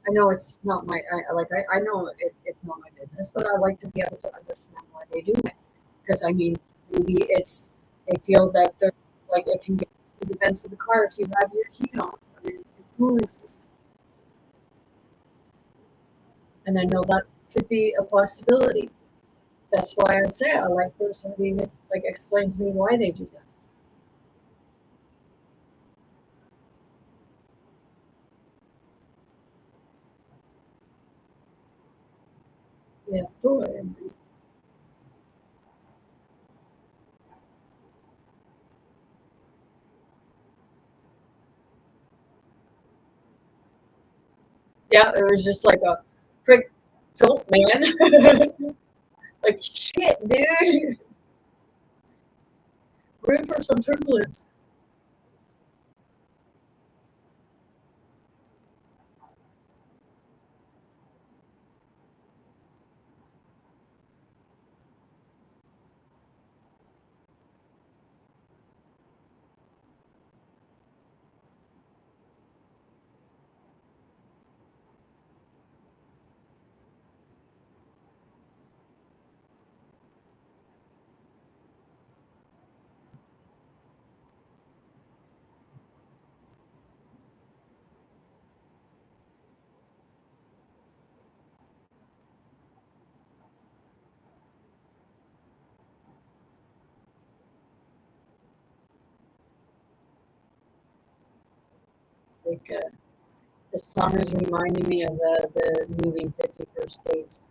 Speaker 2: I know it's not I know it's not my business, but I like to be able to understand why they do it. Because I mean, maybe they feel that they're like it can get to the vents of the car if you have your heat on or your cooling system. And I know that could be a possibility. That's why I say I like for somebody to like explain to me why they do that. Yeah, totally. Yeah, it was just like a quick jolt, man. Like shit, dude. We're in for some turbulence. Like the song is reminding me of the movie 51st Dates.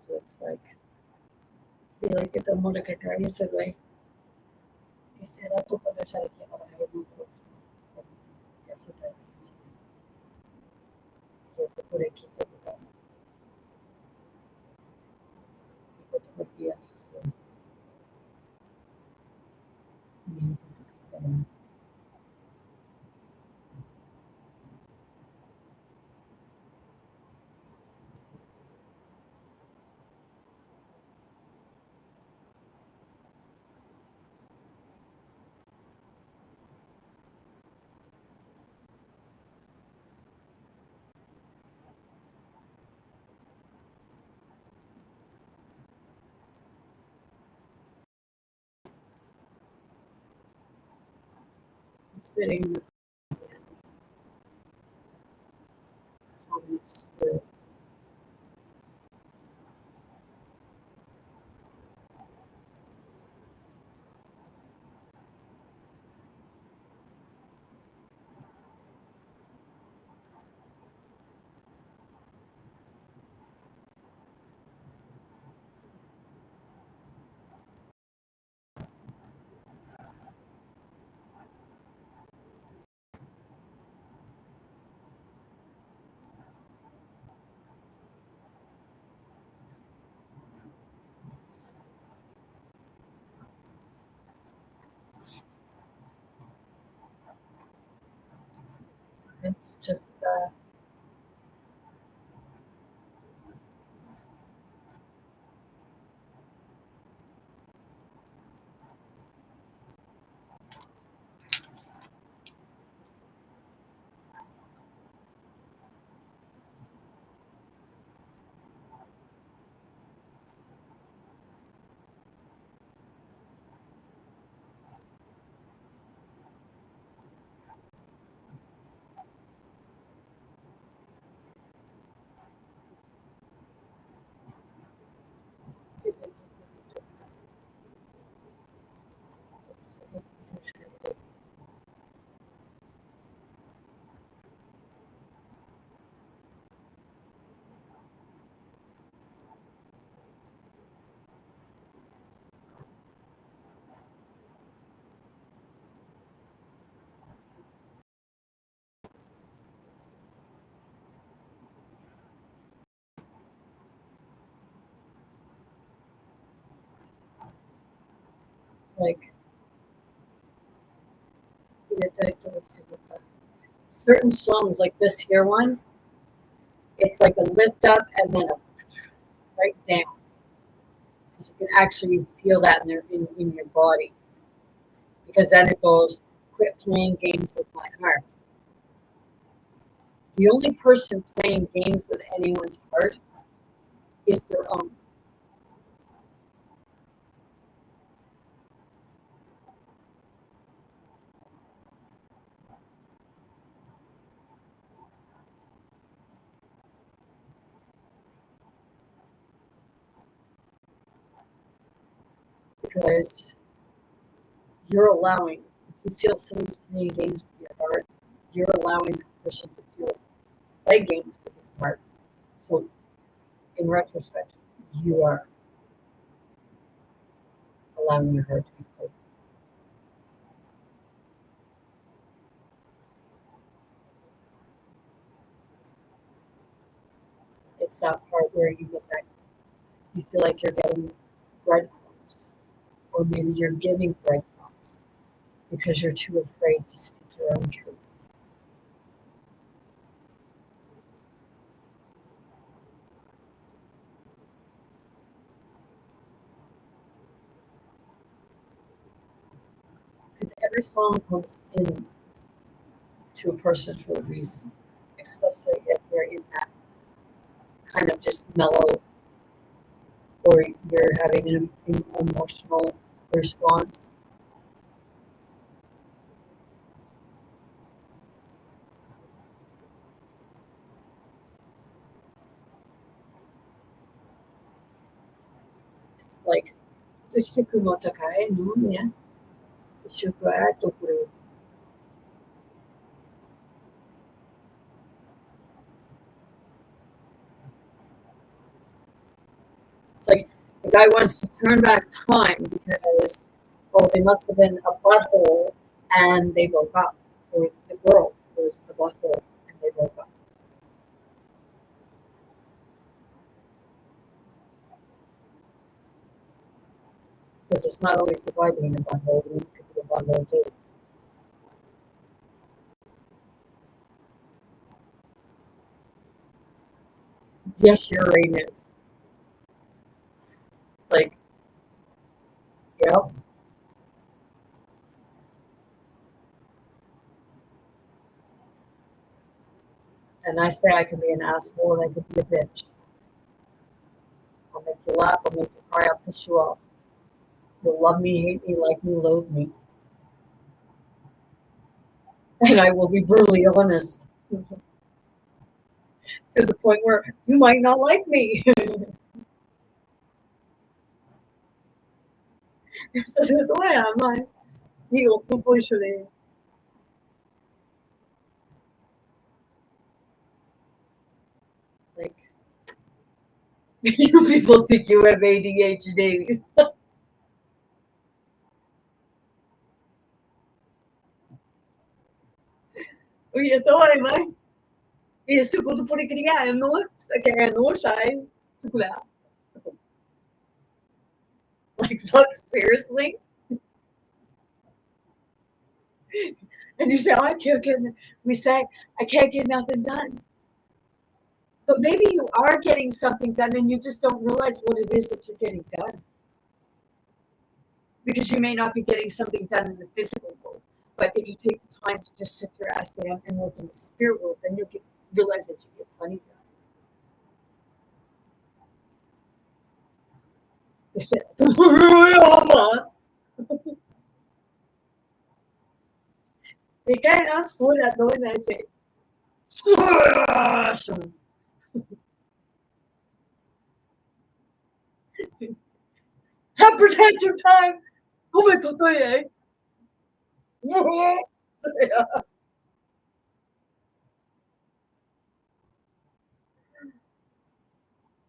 Speaker 2: So it's like, be like ito mo nakakaya sabay. Kasi rato pa na siya nakakaya mo po. So ito po rin kita ko. Ito po siya. So, sitting in the common spirit. It's just like certain songs, like this here one, it's like a lift up and then a right down. Because you can actually feel that in your body. Because then it goes, quit playing games with my heart. The only person playing games with anyone's heart is their own. Because you're allowing, if you feel someone's playing games with your heart, you're allowing that person to play games with your heart. So, in retrospect, you are allowing your heart to be played. It's that part where you get that, you feel like you're getting breadcrumbs, or maybe you're giving breadcrumbs because you're too afraid to speak your own truth. Because every song comes in to a person for a reason, especially if they're in that kind of just mellow, or you're having an emotional response. It's like, it's like the guy wants to turn back time because, well, they must have been a butthole and they broke up. Or the girl was a butthole and they broke up. Because it's not always the guy being a butthole, it could be a butthole too. Yes, your rain is. It's like, yeah. And I say I can be an asshole and I can be a bitch. I'll make you laugh, I'll make you cry, I'll piss you off. You'll love me, hate me, like me, loathe me. And I will be brutally honest to the point where you might not like me. So do I am. Io poi sono like you people think you have ADHD. Io to mai. Isso quando por criar, não é não sai. Like fuck seriously? And you say, oh, I can't get we say I can't get nothing done. But maybe you are getting something done and you just don't realize what it is that you're getting done. Because you may not be getting something done in the physical world. But if you take the time to just sit your ass down and work in the spirit world, then you'll realize that you get plenty done. They said, they can't ask for that though, and I say, awesome. Temper tantrum time.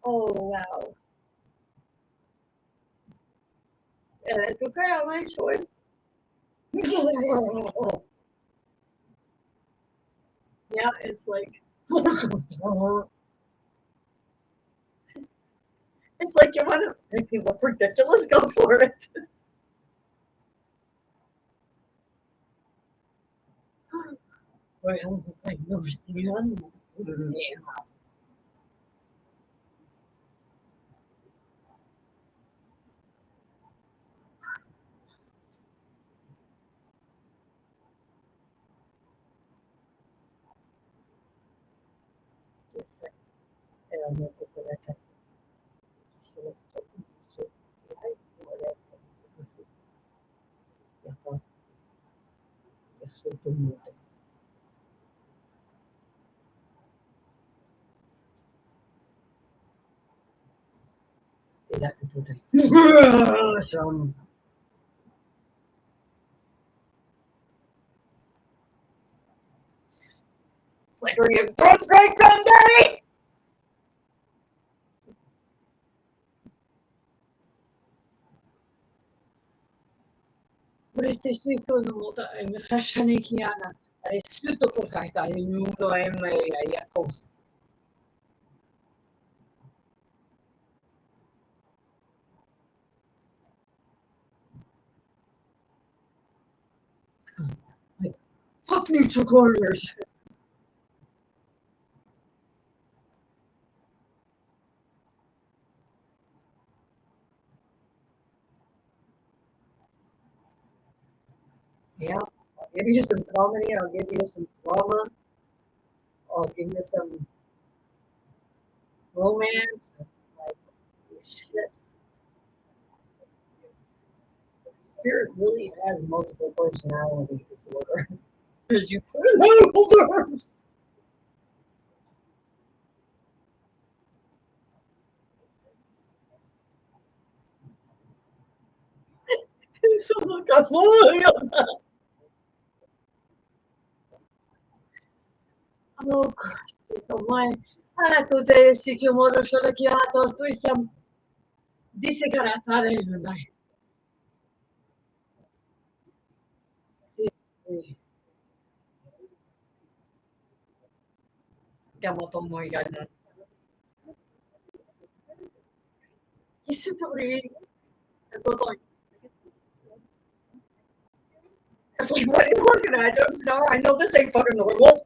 Speaker 2: Oh wow. It's okay, I might show it. Yeah, it's like it's like you want to make people ridiculous, go for it. Well, I've never seen animals. Yeah. It's like, I don't know what I Awesome. Like, are you great granddaddy? Questi sì sono fascianichiana. È tutto per carità, il nudo è ecco. Like, fuck neutral corners. Yeah, I'll give you some comedy, I'll give you some drama, I'll give you some romance, like shit. Spirit really has multiple personality disorder. Because you sono cazzuio. Oh, Cristo, mai. Tu te si chiumono solo chiato, tu siamo disse carattere, dai. Sì, sì. Chiamato moi ganno. Chi si trovi? It's like, what are you looking at? Don't you know? I know this ain't fucking normal.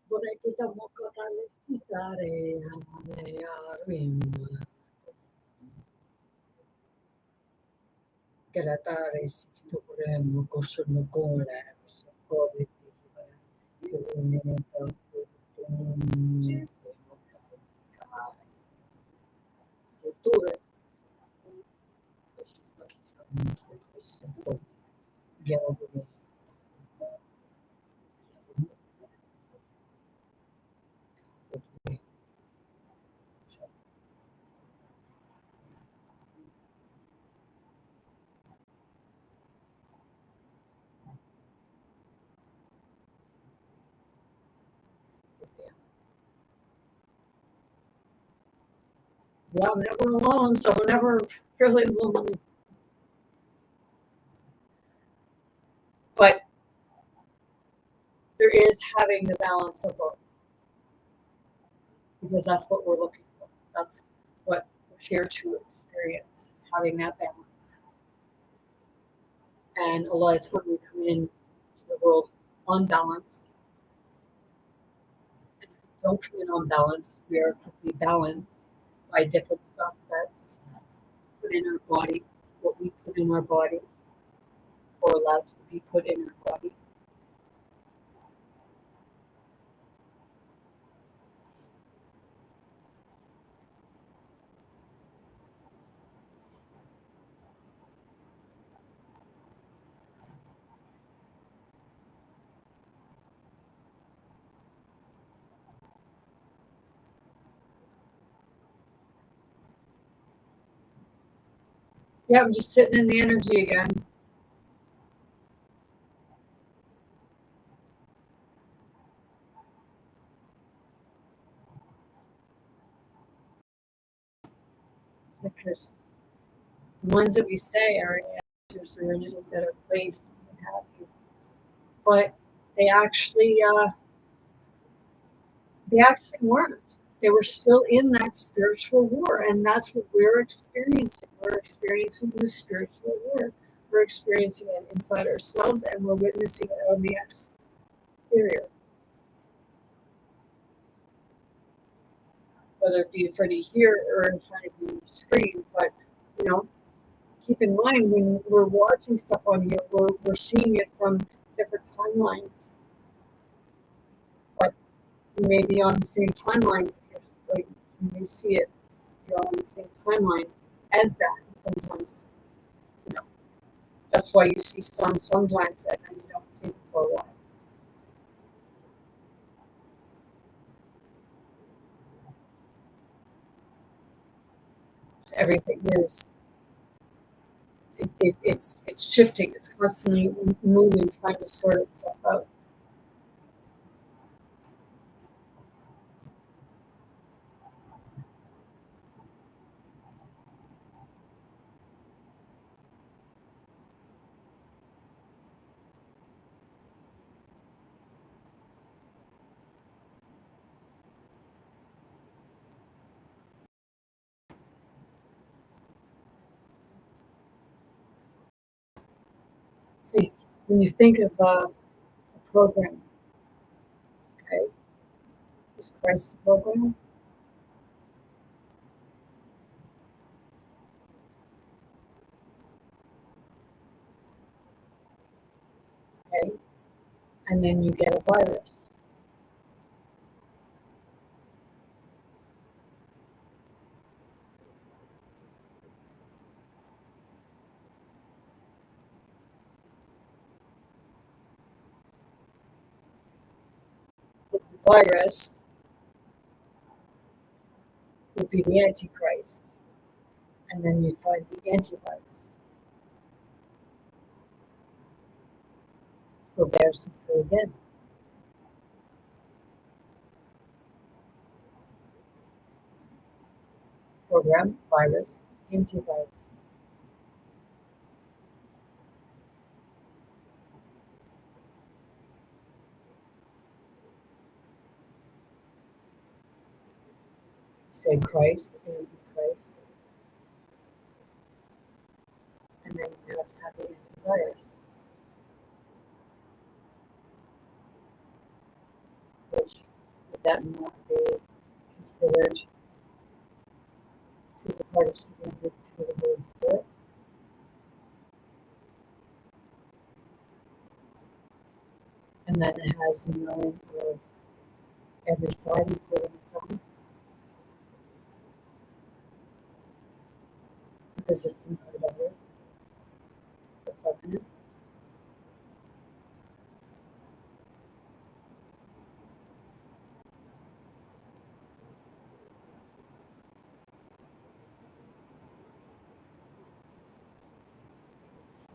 Speaker 2: Vorrei che siamo alle citare a che la tare si dovremmo consumare con le cose Estrutura. Yeah, I'm never alone, so we're never really alone. But there is having the balance of both, because that's what we're looking for. That's what we're here to experience, having that balance. And a lot of times we come in to the world unbalanced. And if we don't come in unbalanced, we are quickly balanced by different stuff that's put in our body, what we put in our body, or allowed to be put in our body. Yeah, I'm just sitting in the energy again. Because the ones that we say are answers are in a better place, what have you. But they actually weren't. They were still in that spiritual war, and that's what we're experiencing. We're experiencing the spiritual war. We're experiencing it inside ourselves, and we're witnessing it on the exterior. Whether it be in front of here or in front of the screen, but keep in mind when we're watching stuff on here, we're seeing it from different timelines. But you may be on the same timeline. Like when you see it, you're on the same timeline as that. Sometimes, that's why you see some sometimes that and you don't see them for a while. So everything is it's shifting. It's constantly moving, trying to sort itself out. See, when you think of a program, okay, is Christ the program? Okay, and then you get a virus. The virus would be the Antichrist, and then you find the antivirus. So there's the again. Program, virus, antivirus. Say Christ, Antichrist, and then you have the antivirus, which would that not be considered to the part of surrender to the Holy Spirit? And then it has the knowing of every side, including the front, because it's the motor, the feminine.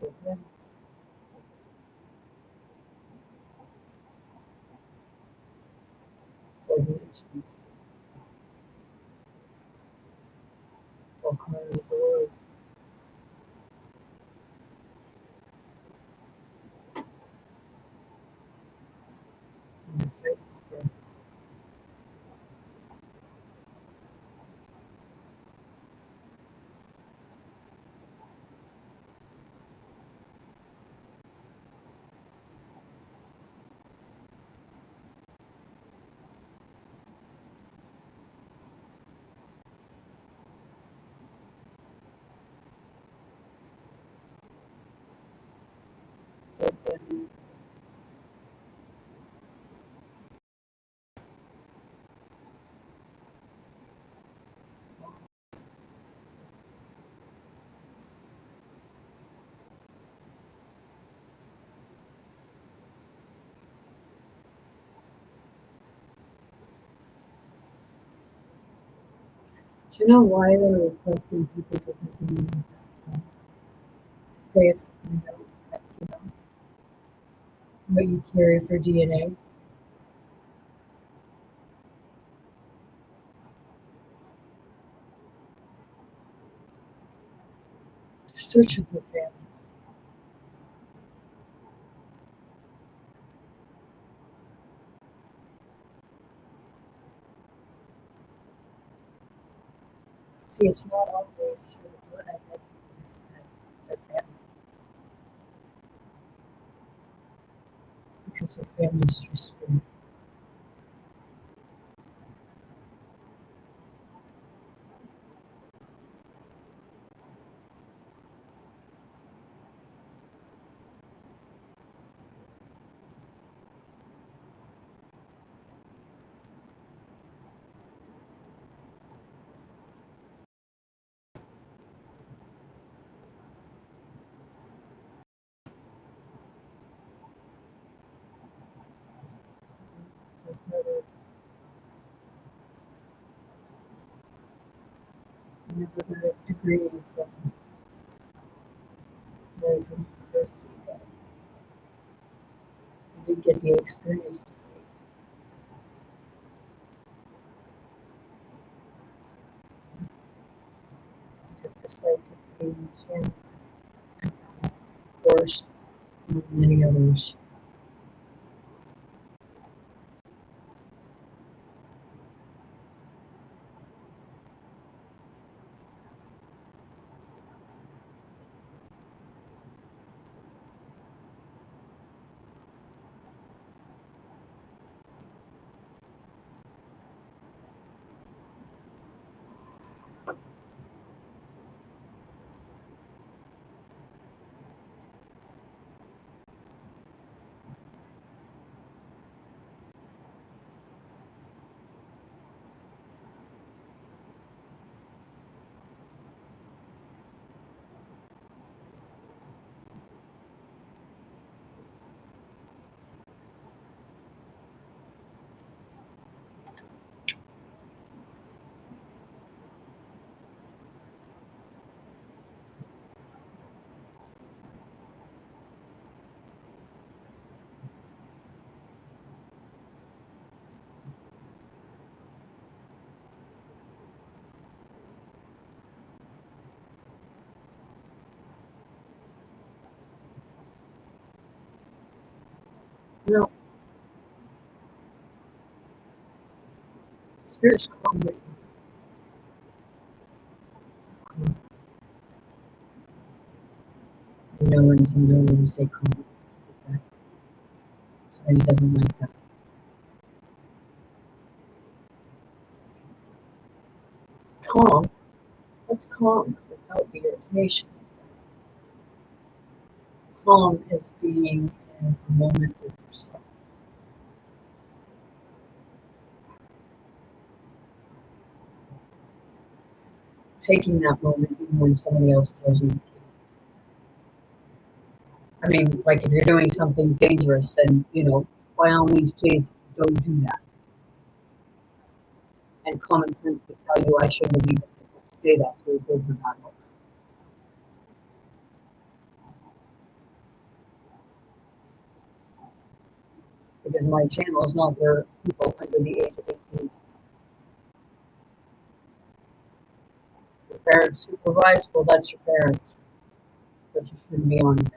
Speaker 2: For women's. For the intimacy. For calling the Lord. And the faith for women's. Do you know why they're requesting people to continue to test? Say it's, you know, what you carry for DNA. They're searching for families. See, it's not always through blood that families, because their families through spirit. So never got a degree from university, but I did get the experience degree. I took the scientific English and course, and many others. No, spirit's calm. No one's known to say calm. So he doesn't like that. Calm. What's calm without the irritation? Calm is being in a moment with yourself. taking that moment even when somebody else tells you you can't. I mean, like if you're doing something dangerous, then, by all means, please don't do that. And common sense would tell you I shouldn't have even say that to a good regardless. Because my channel is not for people under the age of 18. Your parents supervise, well, that's your parents. But you shouldn't be on it.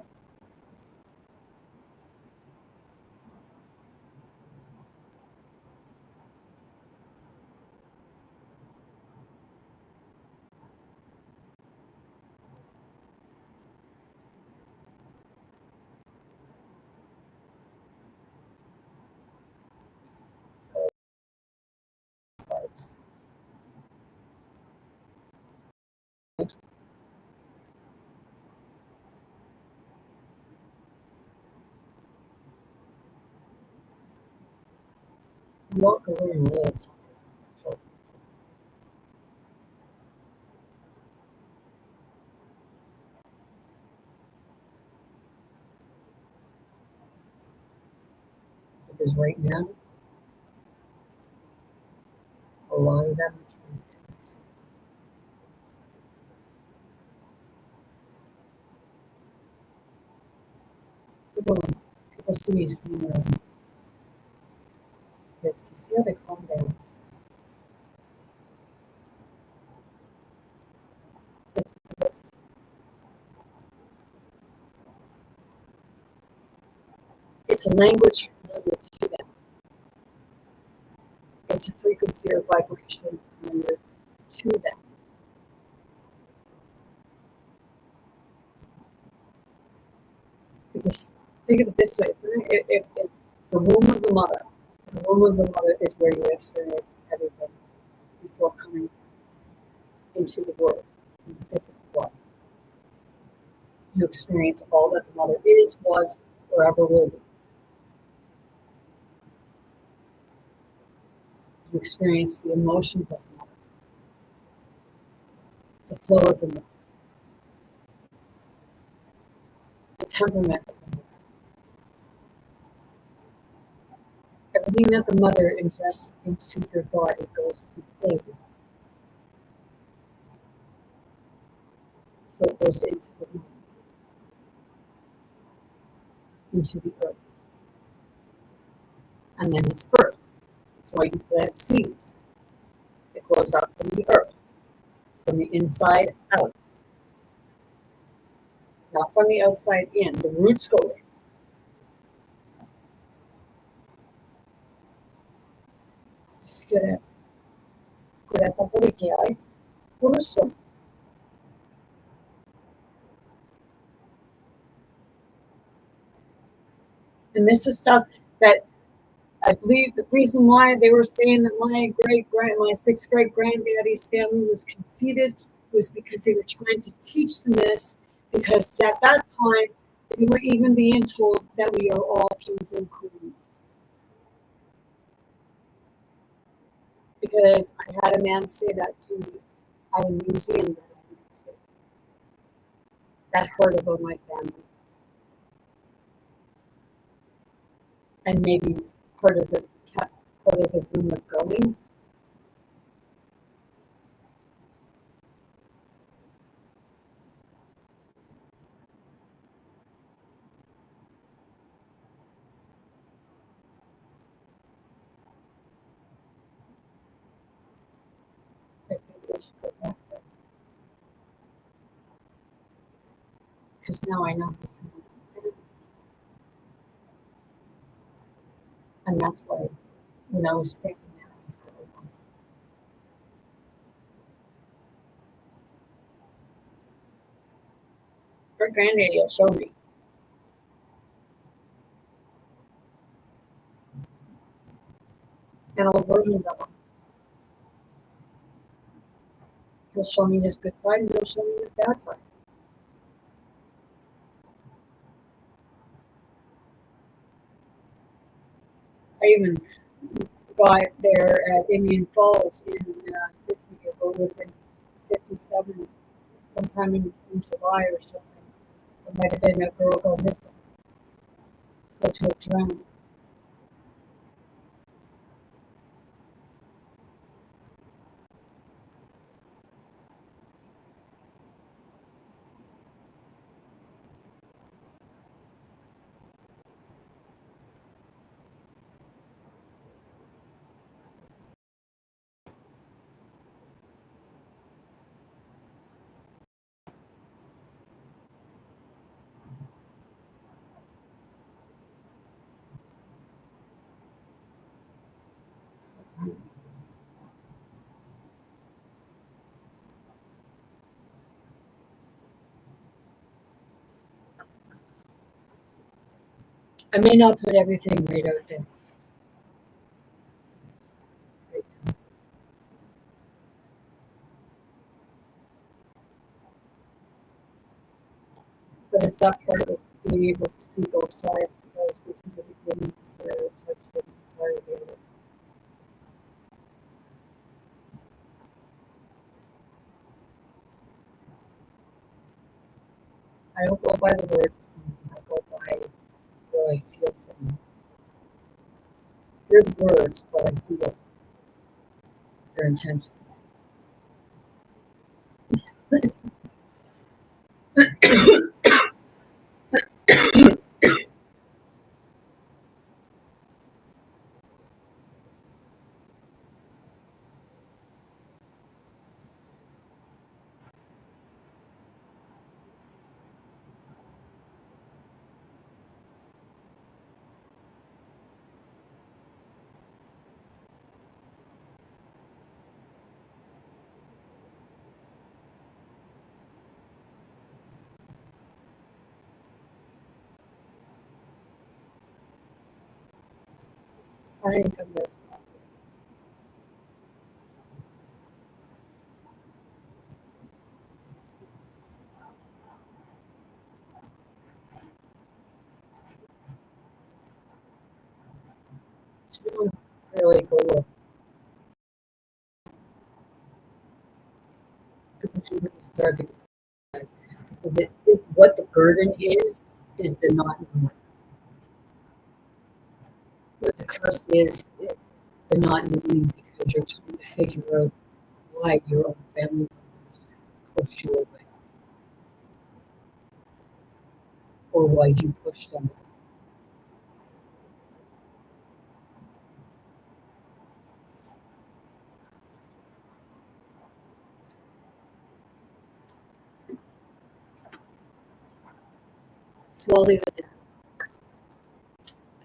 Speaker 2: You all can learn a little something from your children. Because right now, a lot of them are trying to tell us. People see me sneering around. Because you see how they calm down? It's because it's a language familiar to them. It's a frequency or vibration familiar to them. Because think of it this way: if the womb of the mother is where you experience everything before coming into the world, in the physical world. You experience all that the mother is, was, or ever will be. You experience the emotions of the mother, the flow of the mother, the temperament of the mother. Everything that the mother ingests into your body goes to the baby. So it goes into the womb, into the earth. And then it's birth. That's why you plant seeds. It grows up from the earth, from the inside out, not from the outside in. The roots go in. Just get it. And this is stuff that I believe the reason why they were saying that my sixth great granddaddy's family was conceited was because they were trying to teach them this, because at that time they were even being told that we are all kings and queens. Because I had a man say that to me at a museum that I went to that heard about my family. And maybe part of the rumor going. So maybe I should go back there. Because now I know who's families. And that's why when I was standing there, her granddaddy will show me. And all versions of him. He'll show me his good side and he'll show me his bad side. I even got there at Indian Falls in 50 year old with him 57, sometime in July or something. There might have been a girl go missing. So to have drowned. I may not put everything right out there. But it's that part of being able to see both sides because we're too busy dealing with stereotypes of one side or the other. I don't go by the words of someone, I go by what I feel from them. They're the words, but I feel their intentions. I think I'm this. You don't really go with because you really start to because what the burden is the not knowing. What the curse is the not knowing because you're trying to figure out why your own family members push you away or why you push them. So I'll leave it there.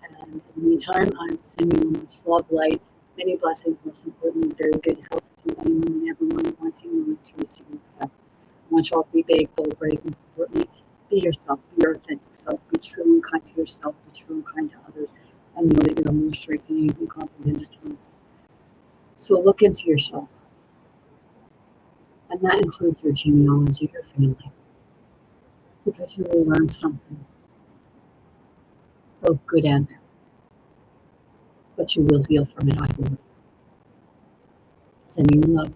Speaker 2: And in the meantime, I'm sending you much love, light, many blessings, most importantly, very good health to anyone and everyone who wants anyone to receive yourself. I want you all to be big, bold, brave, and importantly, be yourself, be your authentic self, be true and kind to yourself, be true and kind to others, and know that you're more strength than you can comprehend at once. So look into yourself, and that includes your genealogy, your family, because you will learn something, both good and bad, but you will heal from it, I believe. Sending you love.